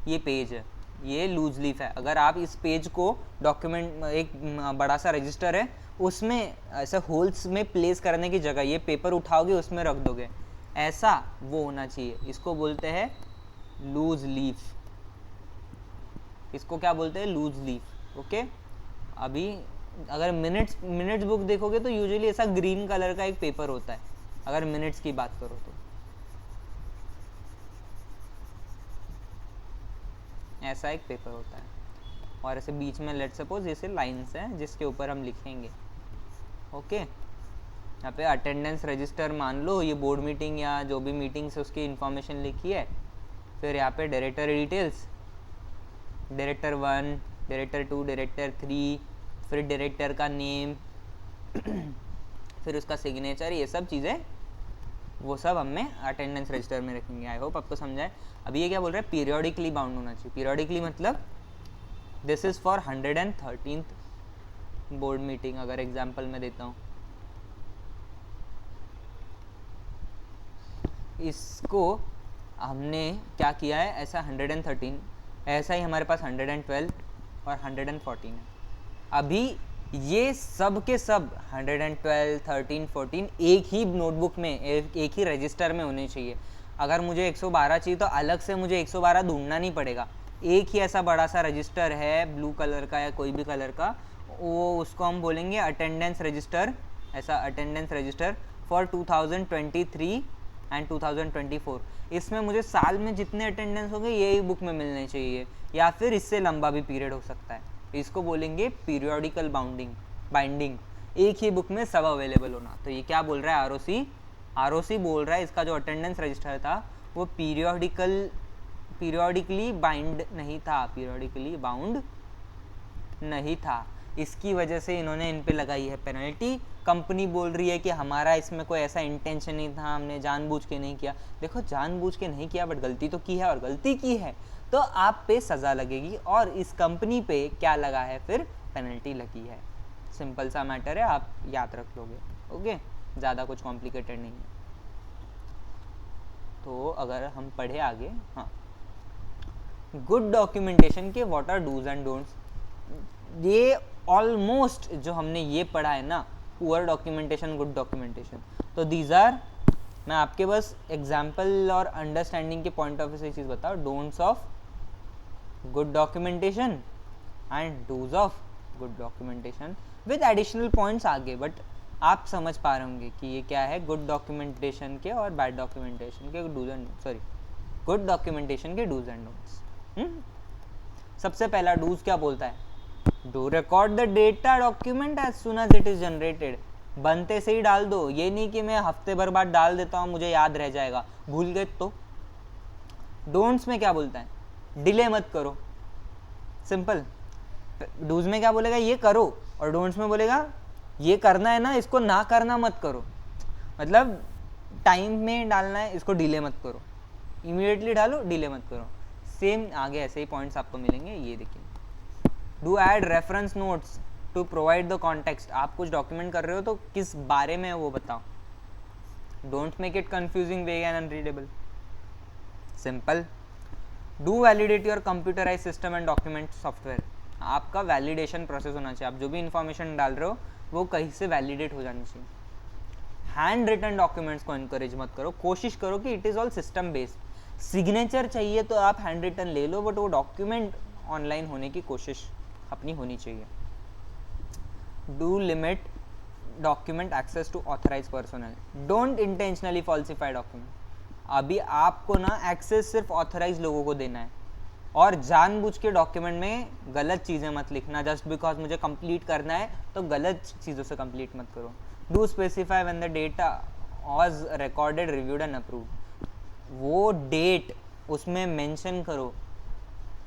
ये पेज है, ये लूज लीफ है। अगर आप इस पेज को डॉक्यूमेंट, एक बड़ा सा रजिस्टर है, उसमें ऐसे होल्स में प्लेस करने की जगह ये पेपर उठाओगे उसमें रख दोगे, ऐसा वो होना चाहिए। इसको बोलते हैं लूज लीफ, इसको क्या बोलते हैं, लूज लीफ। ओके, अभी अगर मिनट्स बुक देखोगे तो यूजुअली ऐसा ग्रीन कलर का एक पेपर होता है, अगर मिनट्स की बात करो तो ऐसा एक पेपर होता है, और ऐसे बीच में लेट सपोज जैसे लाइंस हैं जिसके ऊपर हम लिखेंगे। ओके, यहाँ पे अटेंडेंस रजिस्टर मान लो, ये बोर्ड मीटिंग या जो भी मीटिंग से उसकी इंफॉर्मेशन लिखी है। फिर यहाँ पे director details, director 1, director 2, director 3, फिर डायरेक्टर का नेम फिर उसका सिग्नेचर, ये सब चीज़ें वो सब हमें अटेंडेंस रजिस्टर में रखेंगे। आई होप आपको समझाए। अभी ये क्या बोल रहा है, पीरियोडिकली बाउंड होना चाहिए। पीरियोडिकली मतलब this is for 113th board meeting. अगर एग्जाम्पल मैं देता हूँ, इसको हमने क्या किया है, ऐसा 113, ऐसा ही हमारे पास 112 और 114 है। अभी ये सब के सब 112, 13, 14 एक ही नोटबुक में, एक ही रजिस्टर में होने चाहिए। अगर मुझे 112 चाहिए तो अलग से मुझे 112 ढूंढना नहीं पड़ेगा। एक ही ऐसा बड़ा सा रजिस्टर है ब्लू कलर का या कोई भी कलर का, वो उसको हम बोलेंगे अटेंडेंस रजिस्टर। ऐसा अटेंडेंस रजिस्टर फॉर 2023 एंड 2024। इसमें मुझे साल में जितने अटेंडेंस होंगे यही बुक में मिलने चाहिए, या फिर इससे लंबा भी पीरियड हो सकता है। इसको बोलेंगे पीरियोडिकल बाइंडिंग, एक ही बुक में सब अवेलेबल होना। तो ये क्या बोल रहा है, आरओसी बोल रहा है इसका जो अटेंडेंस रजिस्टर था वो पीरियोडिकली बाउंड नहीं था। इसकी वजह से इन्होंने इन पे लगाई है पेनल्टी। कंपनी बोल रही है कि हमारा इसमें कोई ऐसा इंटेंशन नहीं था, हमने जानबूझ के नहीं किया। देखो, जानबूझ के नहीं किया बट गलती तो की है, और गलती की है तो आप पे सज़ा लगेगी, और इस कंपनी पे क्या लगा है, फिर पेनल्टी लगी है। सिंपल सा मैटर है, आप याद रख लोगे। ओके, ज़्यादा कुछ कॉम्प्लिकेटेड नहीं है। तो अगर हम पढ़े आगे, हाँ, गुड डॉक्यूमेंटेशन के what are dos and don'ts. ये ऑलमोस्ट जो हमने ये पढ़ा है ना, पुअर डॉक्यूमेंटेशन, गुड डॉक्यूमेंटेशन, तो दीज आर, मैं आपके बस एग्जाम्पल और अंडरस्टैंडिंग के पॉइंट ऑफ व्यू से चीज़ बताओ। Don'ts of good documentation and dos of good documentation with additional points आगे, बट आप समझ पा रहे होंगे कि ये क्या है, गुड डॉक्यूमेंटेशन के और बैड डॉक्यूमेंटेशन के dos and, sorry, good documentation के डूज एंड डोंट्स। सबसे पहला डूज क्या बोलता है, do record the data document as soon as it is generated. बनते से ही डाल दो, ये नहीं कि मैं हफ्ते भर बाद डाल देता हूँ मुझे याद रह जाएगा, भूल गए तो। डोंट्स में क्या बोलता है, डिले मत करो। सिंपल। डूज में क्या बोलेगा, ये करो, और डोंट्स में बोलेगा ये करना है ना, इसको ना करना मत करो। मतलब टाइम में डालना है, इसको डिले मत करो, इमीडिएटली डालो, डिले मत करो। सेम आगे ऐसे ही पॉइंट्स आपको मिलेंगे। ये देखिए, do add reference notes to provide the context. आप कुछ डॉक्यूमेंट कर रहे हो तो किस बारे में है वो बताओ। Don't make it confusing, vague and unreadable. Simple. Do validate your computerize system and document software. आपका वैलिडेशन प्रोसेस होना चाहिए, आप जो भी इंफॉर्मेशन डाल रहे हो वो कहीं से वैलिडेट हो जानी चाहिए। हैंड रिटन डॉक्यूमेंट्स को इनकरेज मत करो, कोशिश करो कि it is all system based. Signature चाहिए तो आप हैंड रिटन ले लो, बट वो डॉक्यूमेंट ऑनलाइन होने की कोशिश अपनी होनी चाहिए। Do limit document access to authorize personal. Don't intentionally falsify document. अभी आपको ना एक्सेस सिर्फ ऑथराइज लोगों को देना है, और जानबूझ के डॉक्यूमेंट में गलत चीज़ें मत लिखना। जस्ट बिकॉज मुझे कंप्लीट करना है तो गलत चीज़ों से कंप्लीट मत करो। Do specify when the data was recorded, reviewed and approved. वो डेट उसमें मेंशन करो,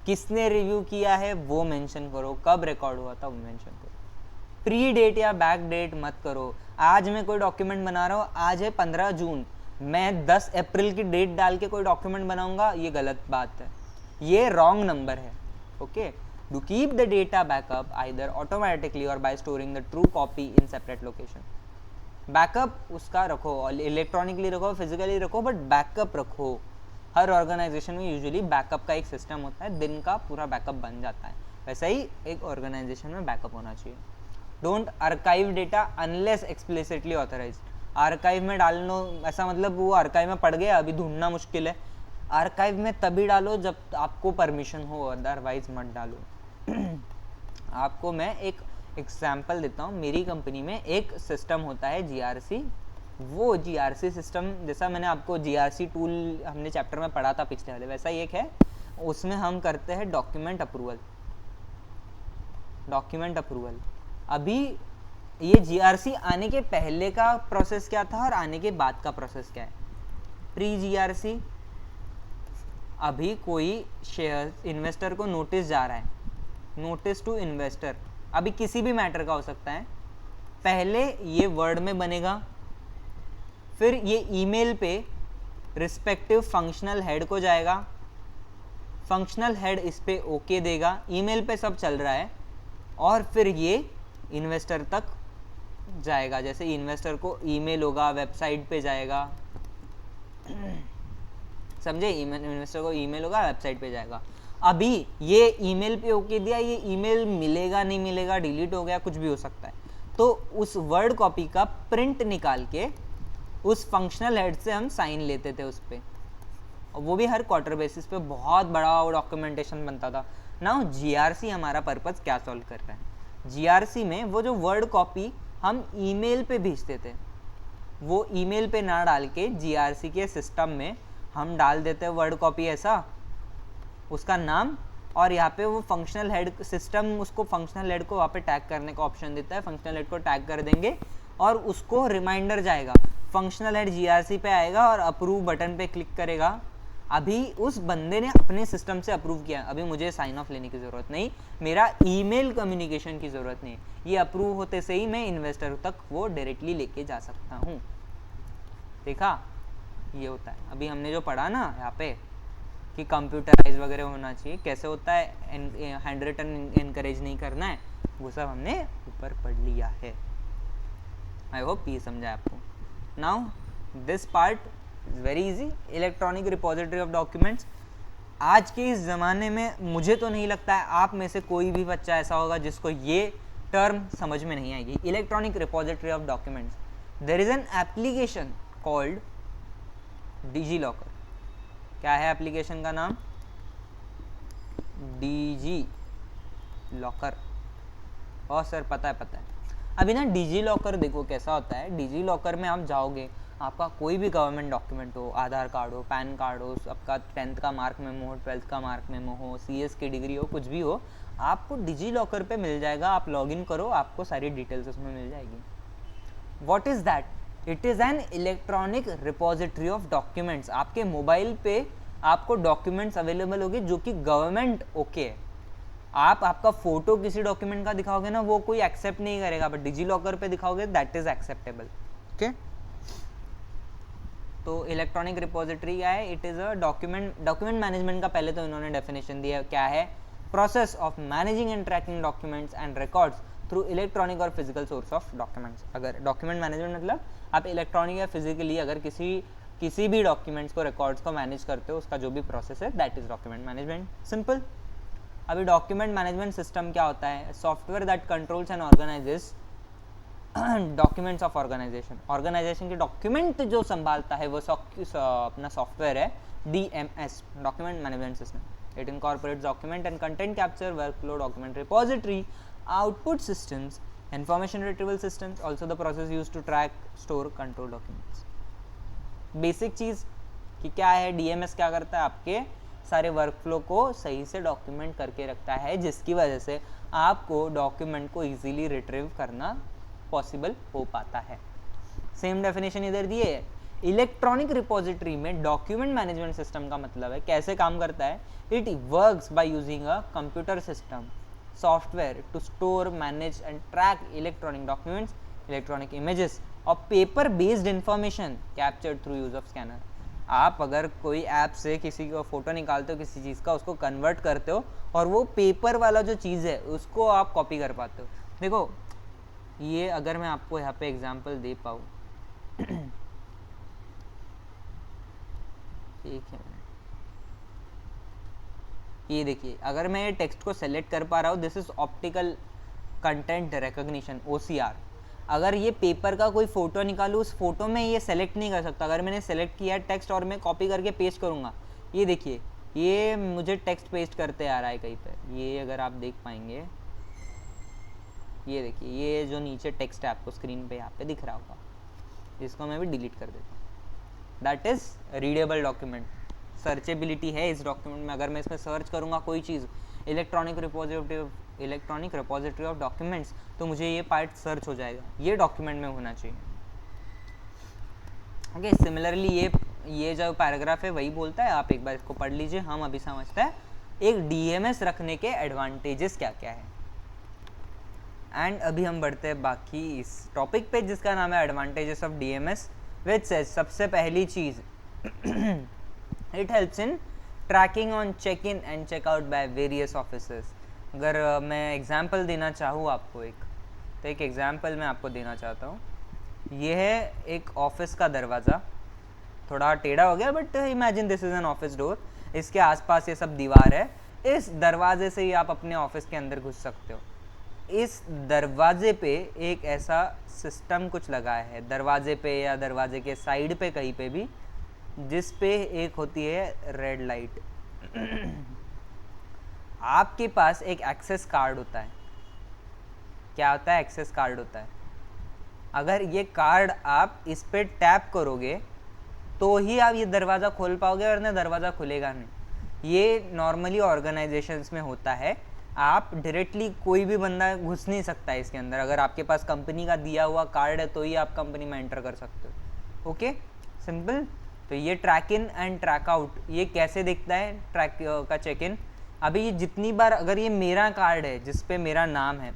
किसने रिव्यू किया है वो मेंशन करो, कब रिकॉर्ड हुआ था वो मेंशन करो। प्री डेट या बैक डेट मत करो। आज मैं कोई डॉक्यूमेंट बना रहा हूँ, आज है 15 जून, मैं 10 अप्रैल की डेट डाल के कोई डॉक्यूमेंट बनाऊंगा, ये गलत बात है, ये रॉन्ग नंबर है। Okay, do keep the data backup either automatically or by storing the true copy in separate location. Backup उसका रखो, इलेक्ट्रॉनिकली रखो, फिजिकली रखो, बट बैकअप रखो। हर ऑर्गेनाइजेशन में यूजुअली बैकअप का एक सिस्टम होता है, दिन का पूरा बैकअप बन जाता है, वैसा ही एक ऑर्गेनाइजेशन में बैकअप होना चाहिए। Don't archive data unless explicitly authorize. Archive में डालना ऐसा मतलब वो आर्काइव में पड़ गया, अभी ढूंढना मुश्किल है। आर्काइव में तभी डालो जब आपको परमिशन हो, अदरवाइज मत डालो। आपको मैं एक एग्जाम्पल देता हूँ। मेरी कंपनी में एक सिस्टम होता है GRC। वो GRC सिस्टम, जैसा मैंने आपको GRC टूल हमने चैप्टर में पढ़ा था पिछले वाले, वैसा ही एक है। उसमें हम करते हैं डॉक्यूमेंट अप्रूवल। अभी ये GRC आने के पहले का प्रोसेस क्या था और आने के बाद का प्रोसेस क्या है? प्री GRC, अभी कोई शेयर इन्वेस्टर को नोटिस जा रहा है, नोटिस टू इन्वेस्टर, अभी किसी भी मैटर का हो सकता है। पहले ये वर्ड में बनेगा, फिर ये ईमेल पे रिस्पेक्टिव फंक्शनल हेड को जाएगा, फंक्शनल हेड इस पे ओके देगा, ईमेल पे सब चल रहा है, और फिर ये इन्वेस्टर तक जाएगा। जैसे इन्वेस्टर को ईमेल होगा, वेबसाइट पे जाएगा, समझे? इन्वेस्टर को ईमेल होगा, वेबसाइट पे जाएगा। अभी ये ईमेल पे ओके दिया, ये ईमेल मिलेगा नहीं मिलेगा, डिलीट हो गया, कुछ भी हो सकता है। तो उस वर्ड कॉपी का प्रिंट निकाल के उस फंक्शनल हेड से हम साइन लेते थे उस पर, और वो भी हर क्वार्टर बेसिस पे बहुत बड़ा डॉक्यूमेंटेशन बनता था। नाउ GRC हमारा पर्पस क्या सॉल्व कर रहा है? GRC में वो जो वर्ड कॉपी हम ईमेल पे भेजते थे, वो ईमेल पे ना डाल के GRC के सिस्टम में हम डाल देते हैं वर्ड कॉपी ऐसा, उसका नाम, और यहाँ पे वो फंक्शनल हेड सिस्टम उसको फंक्शनल हेड को वहाँ पे टैग करने का ऑप्शन देता है। फंक्शनल हेड को टैग कर देंगे और उसको रिमाइंडर जाएगा, फंक्शनल हेड GRC पे आएगा और अप्रूव बटन पे क्लिक करेगा। अभी उस बंदे ने अपने सिस्टम से अप्रूव किया, अभी मुझे साइन ऑफ लेने की ज़रूरत नहीं, मेरा ईमेल कम्युनिकेशन की ज़रूरत नहीं, ये अप्रूव होते से ही मैं इन्वेस्टर तक वो डायरेक्टली लेके जा सकता हूँ। देखा, ये होता है। अभी हमने जो पढ़ा ना यहाँ पे कि कंप्यूटराइज वगैरह होना चाहिए, कैसे होता है, हैंड रिटन इनकरेज नहीं करना है, वो सब हमने ऊपर पढ़ लिया है। आई होप ये समझा आपको। Now this part is very easy, electronic repository of documents. आज के इस ज़माने में मुझे तो नहीं लगता है आप में से कोई भी बच्चा ऐसा होगा जिसको ये टर्म समझ में नहीं आएगी, electronic repository of documents. There is an application called DigiLocker. क्या है एप्लीकेशन का नाम? Digi locker. और सर पता है। अभी ना डिजी लॉकर देखो कैसा होता है। डिजी लॉकर में आप जाओगे, आपका कोई भी गवर्नमेंट डॉक्यूमेंट हो, आधार कार्ड हो, पैन कार्ड हो, आपका 10th का मार्क मेमो हो, 12th का मार्क मेमो हो, CS की डिग्री हो, कुछ भी हो, आपको डिजी लॉकर पे मिल जाएगा। आप लॉगिन करो, आपको सारी डिटेल्स उसमें मिल जाएगी। What is that? It is an electronic repository of documents. आपके मोबाइल पे आपको डॉक्यूमेंट्स अवेलेबल होगी जो कि गवर्नमेंट ओके है। आप आपका फोटो किसी डॉक्यूमेंट का दिखाओगे ना, वो कोई एक्सेप्ट नहीं करेगा, बट डिजी लॉकर पे दिखाओगे दैट इज एक्सेप्टेबल। ओके, तो इलेक्ट्रॉनिक रिपोजिटरी क्या है? It is a document management का पहले तो इन्होंने डेफिनेशन दिया क्या है? Process of managing and tracking documents and records through electronic और फिजिकल सोर्स ऑफ डॉक्यूमेंट्स। अगर डॉक्यूमेंट मैनेजमेंट मतलब आप इलेक्ट्रॉनिक या फिजिकली अगर किसी भी डॉक्यूमेंट्स को, रिकॉर्ड्स को मैनेज करते हो, उसका जो भी प्रोसेस है that is document management. Simple. अभी डॉक्यूमेंट मैनेजमेंट सिस्टम क्या होता है? Software that controls and organizes documents of organization. Organization के डॉक्यूमेंट जो संभालता है वो अपना सॉफ्टवेयर है DMS, document management system. It incorporates document and content capture, workflow, document repository, output systems, information retrieval systems, also the process used to track, store, control documents. Basic चीज़ कि क्या है DMS क्या करता है? आपके सारे वर्कफ्लो को सही से डॉक्यूमेंट करके रखता है, जिसकी वजह से आपको डॉक्यूमेंट को इजीली रिट्रीव करना पॉसिबल हो पाता है। सेम डेफिनेशन इधर दिए है। इलेक्ट्रॉनिक रिपोजिटरी में डॉक्यूमेंट मैनेजमेंट सिस्टम का मतलब है कैसे काम करता है? It works by using a computer system software to store, manage and track electronic documents, electronic images और paper based information captured through use of scanner। आप अगर कोई ऐप से किसी को फोटो निकालते हो किसी चीज़ का, उसको कन्वर्ट करते हो और वो पेपर वाला जो चीज़ है उसको आप कॉपी कर पाते हो। देखो ये अगर मैं आपको यहाँ पे एग्जांपल दे पाऊँ एक है मिनट, ये देखिए अगर मैं ये टेक्स्ट को सेलेक्ट कर पा रहा हूँ, this is optical content recognition OCR। अगर ये पेपर का कोई फोटो निकालूँ, उस फोटो में ये सेलेक्ट नहीं कर सकता। अगर मैंने सेलेक्ट किया टेक्स्ट और मैं कॉपी करके पेस्ट करूँगा, ये देखिए ये मुझे टेक्स्ट पेस्ट करते आ रहा है कहीं पर। ये अगर आप देख पाएंगे, ये देखिए ये जो नीचे टेक्स्ट है आपको स्क्रीन पे यहाँ पे दिख रहा होगा, इसको मैं भी डिलीट कर देता हूँ। That is readable document. Searchability है इस डॉक्यूमेंट में। अगर मैं इसमें सर्च करूँगा कोई चीज़, इलेक्ट्रॉनिक रिपोजिटरी ऑफ डॉक्यूमेंट्स, तो मुझे ये पार्ट सर्च हो जाएगा। ये डॉक्यूमेंट में होना चाहिए। ओके, सिमिलरली ये जो पैराग्राफ है वही बोलता है, आप एक बार इसको पढ़ लीजिए। हम अभी समझते हैं एक DMS रखने के एडवांटेजेस क्या क्या है। एंड अभी हम बढ़ते हैं बाकी इस टॉपिक पे जिसका नाम है advantages of DMS, which says सबसे पहली चीज़ it helps in tracking on check in and check out by various officers. अगर मैं एग्जांपल देना चाहूँ आपको तो एक एग्जांपल मैं आपको देना चाहता हूँ। ये है एक ऑफिस का दरवाज़ा, थोड़ा टेढ़ा हो गया but imagine this is an office door. इसके आसपास ये सब दीवार है। इस दरवाजे से ही आप अपने ऑफिस के अंदर घुस सकते हो। इस दरवाजे पे एक ऐसा सिस्टम कुछ लगा है, दरवाजे पे या दरवाजे के साइड पे कहीं पे भी, जिस पे एक होती है रेड लाइट। आपके पास एक एक्सेस कार्ड होता है। क्या होता है? एक्सेस कार्ड होता है। अगर ये कार्ड आप इस पे टैप करोगे तो ही आप ये दरवाज़ा खोल पाओगे, वरना दरवाज़ा खुलेगा नहीं। ये नॉर्मली ऑर्गेनाइजेशंस में होता है। आप डायरेक्टली कोई भी बंदा घुस नहीं सकता है इसके अंदर। अगर आपके पास कंपनी का दिया हुआ कार्ड है तो ही आप कंपनी में एंटर कर सकते हो। Okay, simple. तो ये track in and track out, ये कैसे दिखता है ट्रैक का चेक इन? अभी ये जितनी बार, अगर ये मेरा कार्ड है जिस पे मेरा नाम है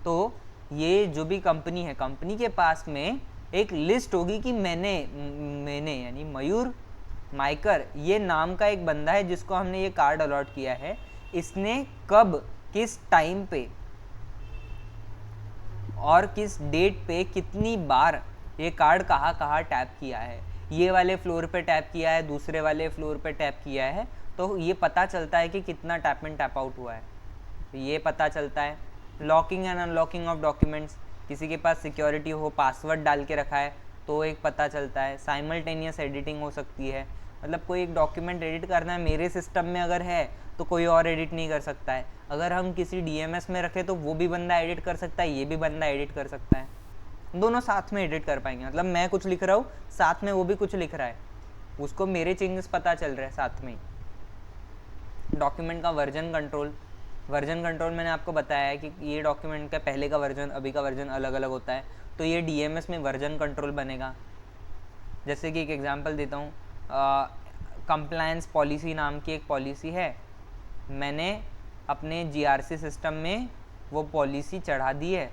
तो ये जो भी कंपनी है, कंपनी के पास में एक लिस्ट होगी कि मैंने यानी मयूर माइकर, ये नाम का एक बंदा है जिसको हमने ये कार्ड अलॉट किया है। इसने कब, किस टाइम पे और किस डेट पे कितनी बार ये कार्ड कहाँ टैप किया है। ये वाले फ्लोर पे टैप किया है, दूसरे वाले फ्लोर पे टैप किया है, तो ये पता चलता है कि कितना टैप इन टैप आउट हुआ है। तो ये पता चलता है। Locking and unlocking of documents, किसी के पास सिक्योरिटी हो, पासवर्ड डाल के रखा है तो एक पता चलता है। साइमल्टेनियस एडिटिंग हो सकती है, मतलब कोई एक डॉक्यूमेंट एडिट करना है मेरे सिस्टम में अगर है तो कोई और एडिट नहीं कर सकता है। अगर हम किसी DMS में रखें तो वो भी बंदा एडिट कर सकता है, ये भी बंदा एडिट कर सकता है, दोनों साथ में एडिट कर पाएंगे। मतलब मैं कुछ लिख रहा हूँ, साथ में वो भी कुछ लिख रहा है, उसको मेरे चेंजेस पता चल रहे हैं साथ में ही। डॉक्यूमेंट का वर्जन कंट्रोल मैंने आपको बताया है कि ये डॉक्यूमेंट का पहले का वर्जन, अभी का वर्जन अलग अलग होता है, तो ये DMS में वर्जन कंट्रोल बनेगा। जैसे कि एक एग्जांपल देता हूँ, कंप्लायंस पॉलिसी नाम की एक पॉलिसी है, मैंने अपने GRC सिस्टम में वो पॉलिसी चढ़ा दी है।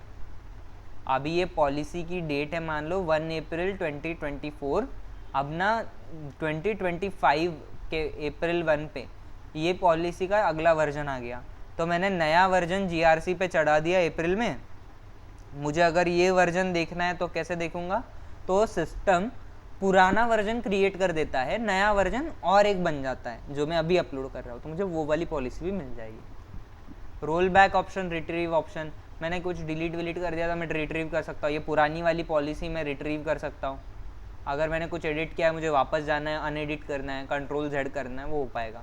अभी ये पॉलिसी की डेट है मान लो 1 अप्रैल 2024, अब ना 2025 के अप्रैल 1 पे ये पॉलिसी का अगला वर्जन आ गया, तो मैंने नया वर्जन GRC पे चढ़ा दिया अप्रैल में। मुझे अगर ये वर्जन देखना है तो कैसे देखूंगा? तो सिस्टम पुराना वर्जन क्रिएट कर देता है, नया वर्जन और एक बन जाता है जो मैं अभी अपलोड कर रहा हूँ, तो मुझे वो वाली पॉलिसी भी मिल जाएगी। Roll back option, retrieve option, मैंने कुछ डिलीट विलीट कर दिया था, मैं रिट्रीव कर सकता हूँ। ये पुरानी वाली पॉलिसी मैं रिट्रीव कर सकता हूँ। अगर मैंने कुछ एडिट किया है, मुझे वापस जाना है, अनएडिट करना है, कंट्रोल Z करना है, वो हो पाएगा।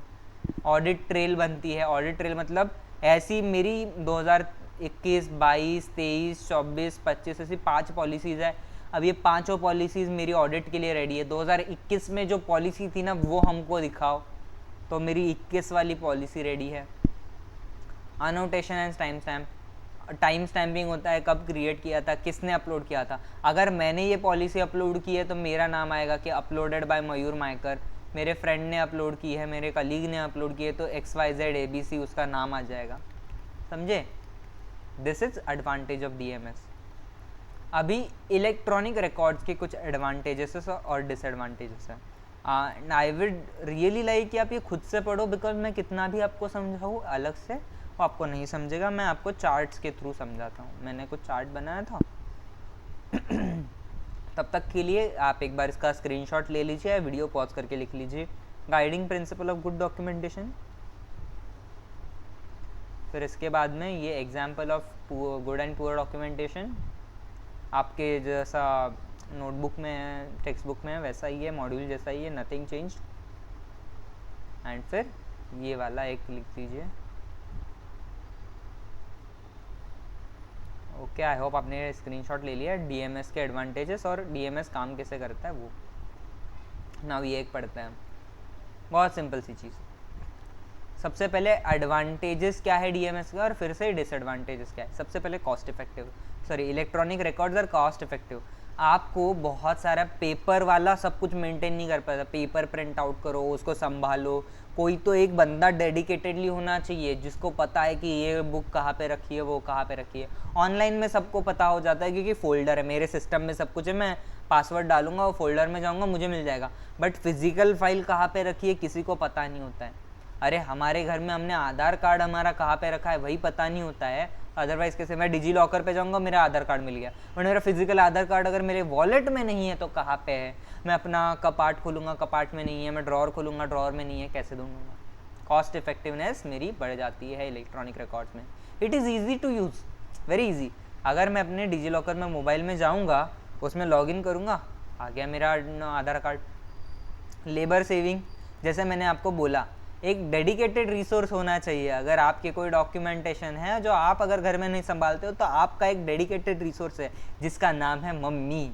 ऑडिट ट्रेल बनती है। ऑडिट ट्रेल मतलब ऐसी मेरी 2021, 22, 23, 24, 25 ऐसी 5 पॉलिसीज़ है। अब ये पांचों पॉलिसीज़ मेरी ऑडिट के लिए रेडी है। 2021 में जो पॉलिसी थी ना वो हमको दिखाओ, तो मेरी 21 वाली पॉलिसी रेडी है। Annotation and time stamp, time stamping होता है, कब क्रिएट किया था, किसने अपलोड किया था। अगर मैंने ये पॉलिसी अपलोड की है तो मेरा नाम आएगा कि अपलोडेड बाय मयूर माइकर, मेरे फ्रेंड ने अपलोड की है, मेरे कलीग ने अपलोड की है, तो XYZ ABC उसका नाम आ जाएगा। समझे? This is advantage of DMS। अभी इलेक्ट्रॉनिक रिकॉर्ड्स के कुछ एडवांटेजेस और डिसएडवांटेजेस हैं। आई वुड रियली लाइक कि आप ये खुद से पढ़ो, बिकॉज मैं कितना भी आपको समझाऊँ अलग से वो आपको नहीं समझेगा। मैं आपको चार्ट्स के थ्रू समझाता हूँ। मैंने कुछ चार्ट बनाया था तब तक के लिए आप एक बार इसका स्क्रीनशॉट ले लीजिए, वीडियो पॉज करके लिख लीजिए guiding principle of good documentation. फिर इसके बाद में ये example of good and poor documentation, आपके जैसा नोटबुक में है, टेक्स्ट बुक में है, वैसा ही है, मॉड्यूल जैसा ही है, नथिंग चेंज। एंड फिर ये वाला एक लिख दीजिए। ओके, आई होप आपने स्क्रीनशॉट ले लिया। डीएमएस के एडवांटेजेस और डीएमएस काम कैसे करता है वो। नाउ ये एक पढ़ते हैं, बहुत सिंपल सी चीज़। सबसे पहले एडवांटेजेस क्या है डीएमएस का और फिर से डिसएडवांटेजेस क्या है। सबसे पहले cost effective, electronic records are cost effective. आपको बहुत सारा पेपर वाला सब कुछ मेंटेन नहीं कर पाता, पेपर प्रिंट आउट करो, उसको संभालो। कोई तो एक बंदा डेडिकेटेडली होना चाहिए जिसको पता है कि ये बुक कहाँ पे रखी है, वो कहाँ पे रखी है। ऑनलाइन में सबको पता हो जाता है क्योंकि फोल्डर है, मेरे सिस्टम में सब कुछ है, मैं पासवर्ड डालूंगा, वो फोल्डर में जाऊंगा, मुझे मिल जाएगा। बट फिजिकल फाइल कहाँ पे रखी है किसी को पता नहीं होता है। अरे हमारे घर में हमने आधार कार्ड हमारा कहाँ पे रखा है वही पता नहीं होता है। अदरवाइज कैसे, मैं डिजी लॉकर पे जाऊंगा, मेरा आधार कार्ड मिल गया, बट मेरा फिजिकल आधार कार्ड अगर मेरे वॉलेट में नहीं है तो कहाँ पे है। मैं अपना कपाट खोलूंगा, कपाट में नहीं है, मैं ड्रॉर खोलूंगा, ड्रॉर में नहीं है, कैसे ढूंढूंगा। कॉस्ट इफेक्टिवनेस मेरी बढ़ जाती है इलेक्ट्रॉनिक रिकॉर्ड्स में। It is easy to use, very easy. अगर मैं अपने डिजी लॉकर में मोबाइल में जाऊँगा, उसमें लॉग इन करूँगा, आ गया मेरा आधार कार्ड। लेबर सेविंग, जैसे मैंने आपको बोला, एक डेडिकेटेड रिसोर्स होना चाहिए। अगर आपके कोई डॉक्यूमेंटेशन है जो आप अगर घर में नहीं संभालते हो तो आपका एक डेडिकेटेड रिसोर्स है जिसका नाम है मम्मी।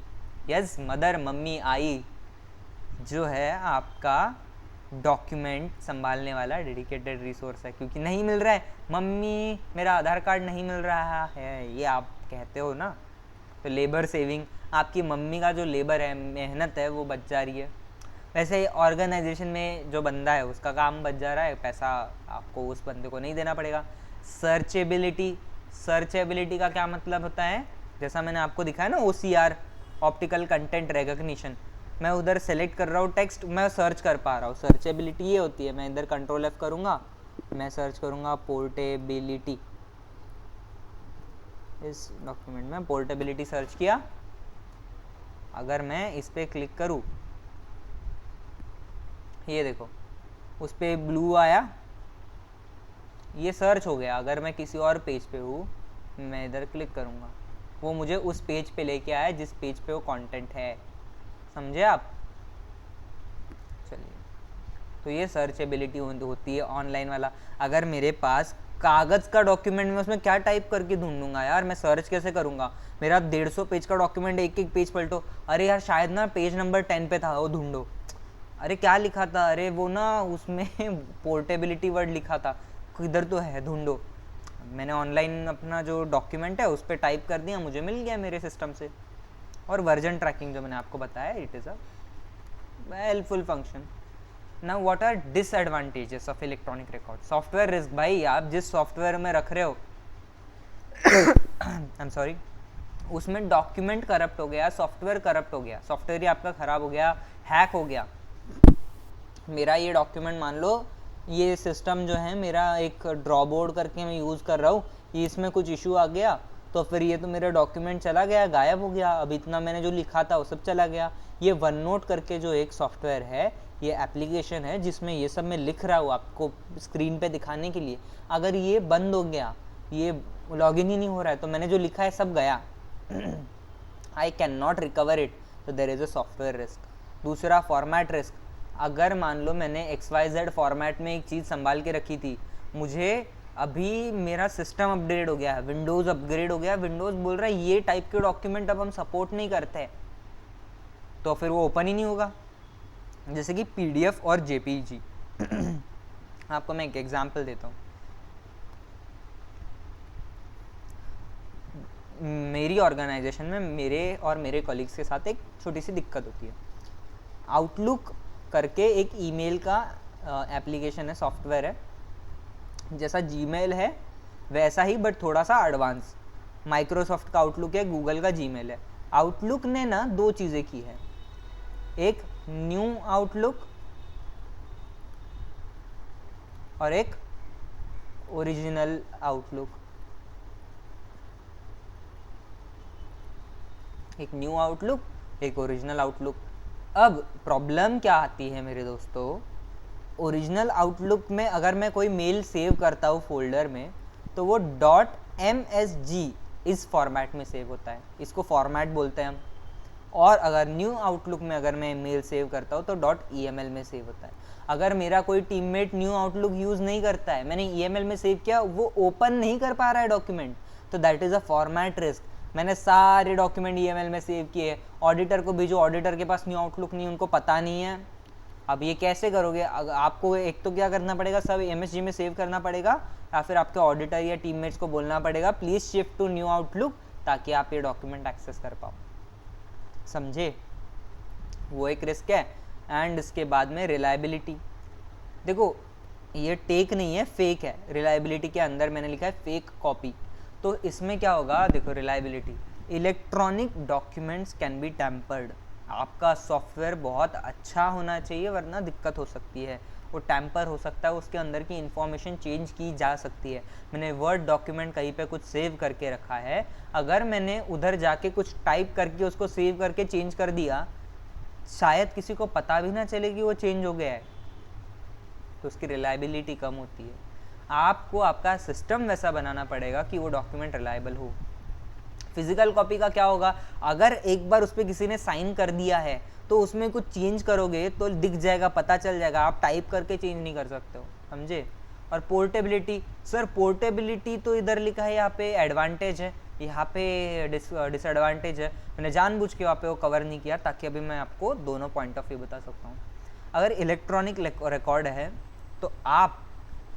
यस, मदर, मम्मी, आई, जो है आपका डॉक्यूमेंट संभालने वाला डेडिकेटेड रिसोर्स है। क्योंकि नहीं मिल रहा है, मम्मी मेरा आधार कार्ड नहीं मिल रहा है, ये आप कहते हो ना, तो लेबर सेविंग, आपकी मम्मी का जो लेबर है, मेहनत है, वो बच जा रही है। वैसे ऑर्गेनाइजेशन में जो बंदा है उसका काम बच जा रहा है, पैसा आपको उस बंदे को नहीं देना पड़ेगा। सर्चेबिलिटी, सर्चेबिलिटी का क्या मतलब होता है, जैसा मैंने आपको दिखाया ना, OCR, ऑप्टिकल कंटेंट रिकग्निशन, मैं उधर सेलेक्ट कर रहा हूँ टेक्स्ट, मैं सर्च कर पा रहा हूँ। सर्चेबिलिटी ये होती है, मैं इधर कंट्रोल F करूँगा, मैं सर्च करूँगा पोर्टेबिलिटी, इस डॉक्यूमेंट में पोर्टेबिलिटी सर्च किया। अगर मैं इस पर क्लिक करूँ, ये देखो उस पर ब्लू आया, ये सर्च हो गया। अगर मैं किसी और पेज पे हूँ, मैं इधर क्लिक करूँगा, वो मुझे उस पेज पे लेके आया जिस पेज पे वो कंटेंट है। समझे आप? चलिए, तो ये सर्चेबिलिटी होती है ऑनलाइन वाला। अगर मेरे पास कागज़ का डॉक्यूमेंट में, उसमें क्या टाइप करके ढूंढूंगा यार, मैं सर्च कैसे करूँगा? मेरा 150 पेज का डॉक्यूमेंट, एक एक पेज पलटो, अरे यार शायद ना पेज नंबर 10 पे था, वो ढूंढो, अरे क्या लिखा था, अरे वो ना उसमें पोर्टेबिलिटी वर्ड लिखा था, किधर तो है, ढूंढो। मैंने ऑनलाइन अपना जो डॉक्यूमेंट है उस पर टाइप कर दिया, मुझे मिल गया मेरे सिस्टम से। और वर्जन ट्रैकिंग जो मैंने आपको बताया, it is a helpful function. Now what are disadvantages of electronic record? Software risk, भाई आप जिस सॉफ्टवेयर में रख रहे हो आई एम सॉरी, उसमें डॉक्यूमेंट करप्ट हो गया, सॉफ्टवेयर करप्ट हो गया, सॉफ्टवेयर ही आपका ख़राब हो गया, हैक हो गया। मेरा ये डॉक्यूमेंट, मान लो ये सिस्टम जो है मेरा, एक ड्रॉ बोर्ड करके मैं यूज़ कर रहा हूँ, ये इसमें कुछ इशू आ गया तो फिर ये तो मेरा डॉक्यूमेंट चला गया, गायब हो गया। अब इतना मैंने जो लिखा था वो सब चला गया। ये वन नोट करके जो एक सॉफ्टवेयर है, ये एप्लीकेशन है जिसमें ये सब मैं लिख रहा हूँ आपको स्क्रीन पे दिखाने के लिए, अगर ये बंद हो गया, ये लॉगिन ही नहीं हो रहा है, तो मैंने जो लिखा है सब गया। I can not recover it, तो there is a software risk. दूसरा, फॉर्मेट रिस्क। अगर मान लो मैंने XYZ फॉर्मेट में एक चीज़ संभाल के रखी थी, मुझे अभी मेरा सिस्टम अपग्रेड हो गया है, विंडोज़ अपग्रेड हो गया, विंडोज़ बोल रहा है ये टाइप के डॉक्यूमेंट अब हम सपोर्ट नहीं करते, तो फिर वो ओपन ही नहीं होगा। जैसे कि PDF और JPG। आपको मैं एक एग्जांपल देता हूँ। मेरी ऑर्गेनाइजेशन में मेरे और मेरे कॉलीग्स के साथ एक छोटी सी दिक्कत होती है। आउटलुक करके एक ईमेल का एप्लीकेशन है, सॉफ्टवेयर है, जैसा जीमेल है वैसा ही बट थोड़ा सा एडवांस। माइक्रोसॉफ्ट का आउटलुक है, गूगल का जीमेल है। आउटलुक ने ना दो चीज़ें की है, एक न्यू आउटलुक और एक ओरिजिनल आउटलुक। एक न्यू आउटलुक एक ओरिजिनल आउटलुक। अब प्रॉब्लम क्या आती है मेरे दोस्तों, ओरिजिनल आउटलुक में अगर मैं कोई मेल सेव करता हूँ फोल्डर में तो वो .msg इस फॉर्मेट में सेव होता है, इसको फॉर्मेट बोलते हैं हम। और अगर न्यू आउटलुक में अगर मैं मेल सेव करता हूँ तो .eml में सेव होता है। अगर मेरा कोई टीममेट न्यू आउटलुक यूज़ नहीं करता है, मैंने eml में सेव किया, वो ओपन नहीं कर पा रहा है डॉक्यूमेंट, तो that is a format risk. मैंने सारे डॉक्यूमेंट eml में सेव किए, ऑडिटर को भेजो, ऑडिटर के पास न्यू आउटलुक नहीं, उनको पता नहीं है। अब ये कैसे करोगे? आपको एक तो क्या करना पड़ेगा, सब MSG में सेव करना पड़ेगा, या फिर आपके ऑडिटर या टीममेट्स को बोलना पड़ेगा please shift to new Outlook, ताकि आप ये डॉक्यूमेंट एक्सेस कर पाओ। समझे? वो एक रिस्क है। एंड इसके बाद में रिलायबिलिटी, देखो ये टेक नहीं है, फेक है। रिलायबिलिटी के अंदर मैंने लिखा है फेक कॉपी। तो इसमें क्या होगा, देखो reliability, electronic documents can be tampered. आपका सॉफ्टवेयर बहुत अच्छा होना चाहिए वरना दिक्कत हो सकती है, वो टैम्पर हो सकता है, उसके अंदर की इंफॉर्मेशन चेंज की जा सकती है। मैंने वर्ड डॉक्यूमेंट कहीं पे कुछ सेव करके रखा है, अगर मैंने उधर जाके कुछ टाइप करके उसको सेव करके चेंज कर दिया, शायद किसी को पता भी ना चले कि वो चेंज हो गया है, तो उसकी रिलायबिलिटी कम होती है। आपको आपका सिस्टम वैसा बनाना पड़ेगा कि वो डॉक्यूमेंट रिलायबल हो। फिजिकल कॉपी का क्या होगा, अगर एक बार उस पर किसी ने साइन कर दिया है तो उसमें कुछ चेंज करोगे तो दिख जाएगा, पता चल जाएगा, आप टाइप करके चेंज नहीं कर सकते हो। समझे? और पोर्टेबिलिटी, सर पोर्टेबिलिटी तो इधर लिखा है, यहाँ पे एडवांटेज है, यहाँ पे डिसएडवांटेज है। मैंने जानबूझ के वहाँ पे वो कवर नहीं किया ताकि अभी मैं आपको दोनों पॉइंट ऑफ व्यू बता सकता हूँ। अगर इलेक्ट्रॉनिक रिकॉर्ड है तो आप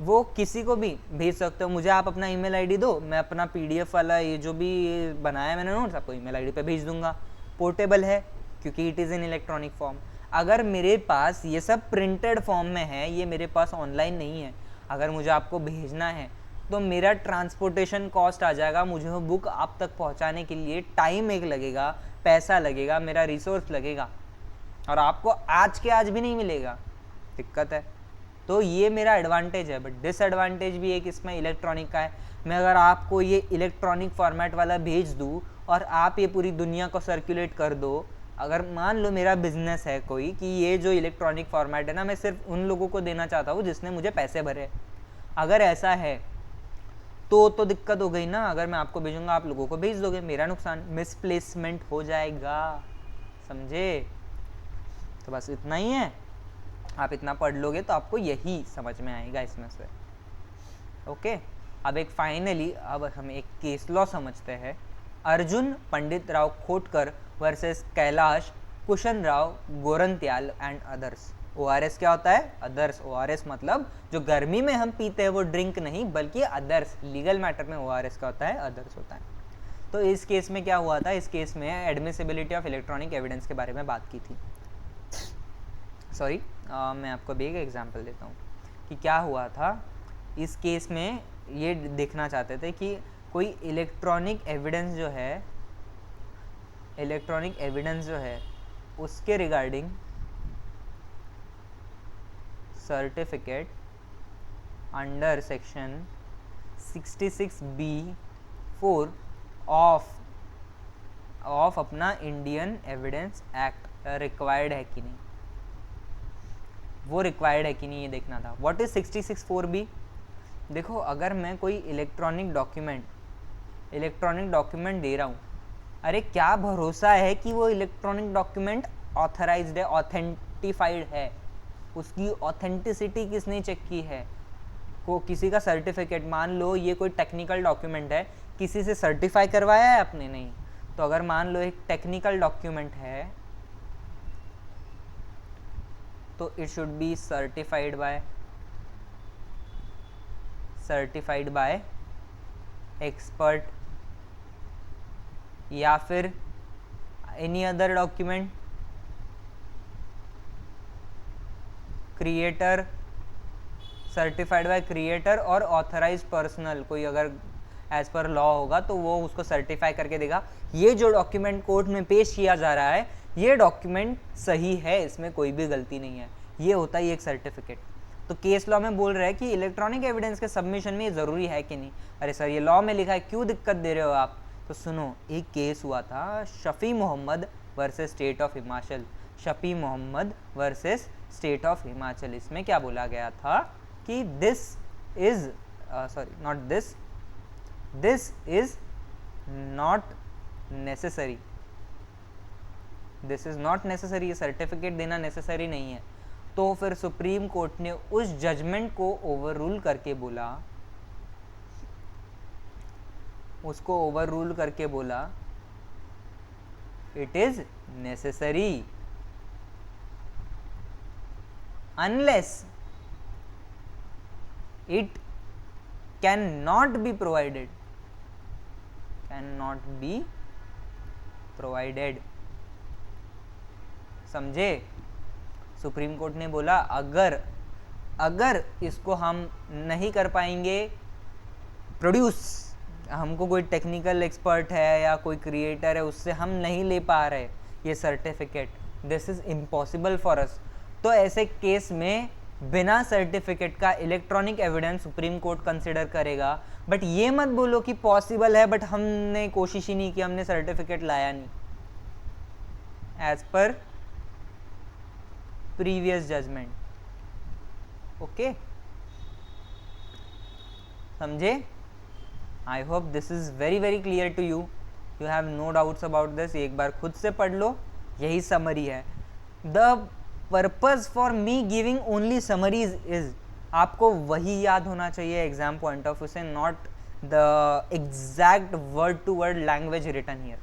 वो किसी को भी भेज सकते हो। मुझे आप अपना ईमेल आईडी दो, मैं अपना PDF वाला ये जो भी बनाया मैंने नोट्स आपको ईमेल आईडी पे भेज दूंगा। पोर्टेबल है क्योंकि it is in electronic form. अगर मेरे पास ये सब प्रिंटेड फॉर्म में है, ये मेरे पास ऑनलाइन नहीं है, अगर मुझे आपको भेजना है तो मेरा ट्रांसपोर्टेशन कॉस्ट आ जाएगा, मुझे वो बुक आप तक पहुँचाने के लिए टाइम एक लगेगा, पैसा लगेगा, मेरा रिसोर्स लगेगा, और आपको आज के आज भी नहीं मिलेगा। दिक्कत है। तो ये मेरा एडवांटेज है, बट डिसएडवांटेज भी एक इसमें इलेक्ट्रॉनिक का है। मैं अगर आपको ये इलेक्ट्रॉनिक फॉर्मेट वाला भेज दूँ और आप ये पूरी दुनिया को सर्कुलेट कर दो, अगर मान लो मेरा बिजनेस है कोई कि ये जो इलेक्ट्रॉनिक फॉर्मेट है ना, मैं सिर्फ उन लोगों को देना चाहता हूँ जिसने मुझे पैसे भरे, अगर ऐसा है तो दिक्कत हो गई ना। अगर मैं आपको भेजूंगा, आप लोगों को भेज दोगे, मेरा नुकसान, मिसप्लेसमेंट हो जाएगा। समझे? तो बस इतना ही है, आप इतना पढ़ लोगे तो आपको यही समझ में आएगा इसमें से। ओके, अब एक फाइनली अब हम एक केस लॉ समझते हैं। Arjun Pandit Rao Khotkar versus Kailash Kushan Rao Gorantyal and others. ORS क्या होता है? अदर्स। ORS मतलब जो गर्मी में हम पीते हैं वो ड्रिंक नहीं, बल्कि अदर्स। लीगल मैटर में ORS का होता है, अदर्स होता है। तो इस केस में क्या हुआ था, इस केस में एडमिसिबिलिटी ऑफ इलेक्ट्रॉनिक एविडेंस के बारे में बात की थी। सॉरी, मैं आपको भी एक एग्जांपल देता हूँ कि क्या हुआ था। इस केस में ये देखना चाहते थे कि कोई इलेक्ट्रॉनिक एविडेंस जो है उसके regarding certificate under section 66B(4) of अपना इंडियन एविडेंस एक्ट रिक्वायर्ड है कि नहीं, वो रिक्वायर्ड है कि नहीं, ये देखना था। What is 66(4)B? देखो, अगर मैं कोई इलेक्ट्रॉनिक डॉक्यूमेंट दे रहा हूँ, अरे क्या भरोसा है कि वो इलेक्ट्रॉनिक डॉक्यूमेंट ऑथराइज्ड है, ऑथेंटिफाइड है, उसकी ऑथेंटिसिटी किसने चेक की है, को किसी का सर्टिफिकेट, मान लो ये कोई टेक्निकल डॉक्यूमेंट है, किसी से सर्टिफाई करवाया है आपने? नहीं। तो अगर मान लो एक टेक्निकल डॉक्यूमेंट है तो it should be certified by expert, या फिर any other document, creator, certified by creator और ऑथराइज्ड पर्सनल। कोई अगर एज पर लॉ होगा तो वो उसको सर्टिफाई करके देगा, ये जो डॉक्यूमेंट कोर्ट में पेश किया जा रहा है ये डॉक्यूमेंट सही है, इसमें कोई भी गलती नहीं है। ये होता है एक सर्टिफिकेट। तो केस लॉ में बोल रहा है कि इलेक्ट्रॉनिक एविडेंस के सबमिशन में ये ज़रूरी है कि नहीं। अरे सर, ये लॉ में लिखा है, क्यों दिक्कत दे रहे हो आप? तो सुनो, एक केस हुआ था Shafi Mohammad versus state of Himachal, Shafi Mohammad versus state of Himachal. इसमें क्या बोला गया था कि this is not necessary, this is not necessary, ये सर्टिफिकेट देना नेसेसरी नहीं है। तो फिर सुप्रीम कोर्ट ने उस जजमेंट को ओवररूल करके बोला, उसको ओवररूल करके बोला it is necessary unless it can not be provided, समझे। सुप्रीम कोर्ट ने बोला अगर इसको हम नहीं कर पाएंगे प्रोड्यूस, हमको कोई टेक्निकल एक्सपर्ट है या कोई क्रिएटर है उससे हम नहीं ले पा रहे ये certificate, this is impossible for us, तो ऐसे केस में बिना सर्टिफिकेट का electronic evidence supreme court consider करेगा। बट ये मत बोलो कि पॉसिबल है बट हमने कोशिश ही नहीं की, हमने सर्टिफिकेट लाया नहीं, as per previous judgment. Okay, समझे। I hope this is very very clear to you, you have no doubts about this. एक बार खुद से पढ़ लो, यही समरी है। The purpose for me giving only summaries is, आपको वही याद होना चाहिए एग्जाम पॉइंट ऑफ व्यू से, not the exact word to word language written here.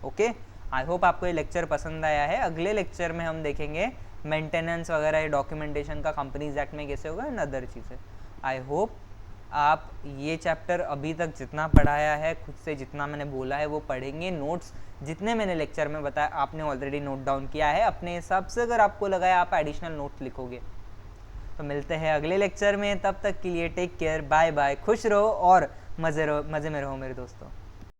Okay, I hope आपको ये लेक्चर पसंद आया है। अगले लेक्चर में हम देखेंगे मेंटेनेंस वगैरह डॉक्यूमेंटेशन का कंपनीज एक्ट में कैसे होगा एंड अदर चीज़ें। आई होप आप ये चैप्टर अभी तक जितना पढ़ाया है, खुद से जितना मैंने बोला है वो पढ़ेंगे। नोट्स जितने मैंने लेक्चर में बताया आपने ऑलरेडी नोट डाउन किया है अपने हिसाब से, अगर आपको लगा है आप एडिशनल नोट्स लिखोगे। तो मिलते हैं अगले लेक्चर में, तब तक के लिए टेक केयर, बाय बाय, खुश रहो और मज़े में रहो मेरे दोस्तों।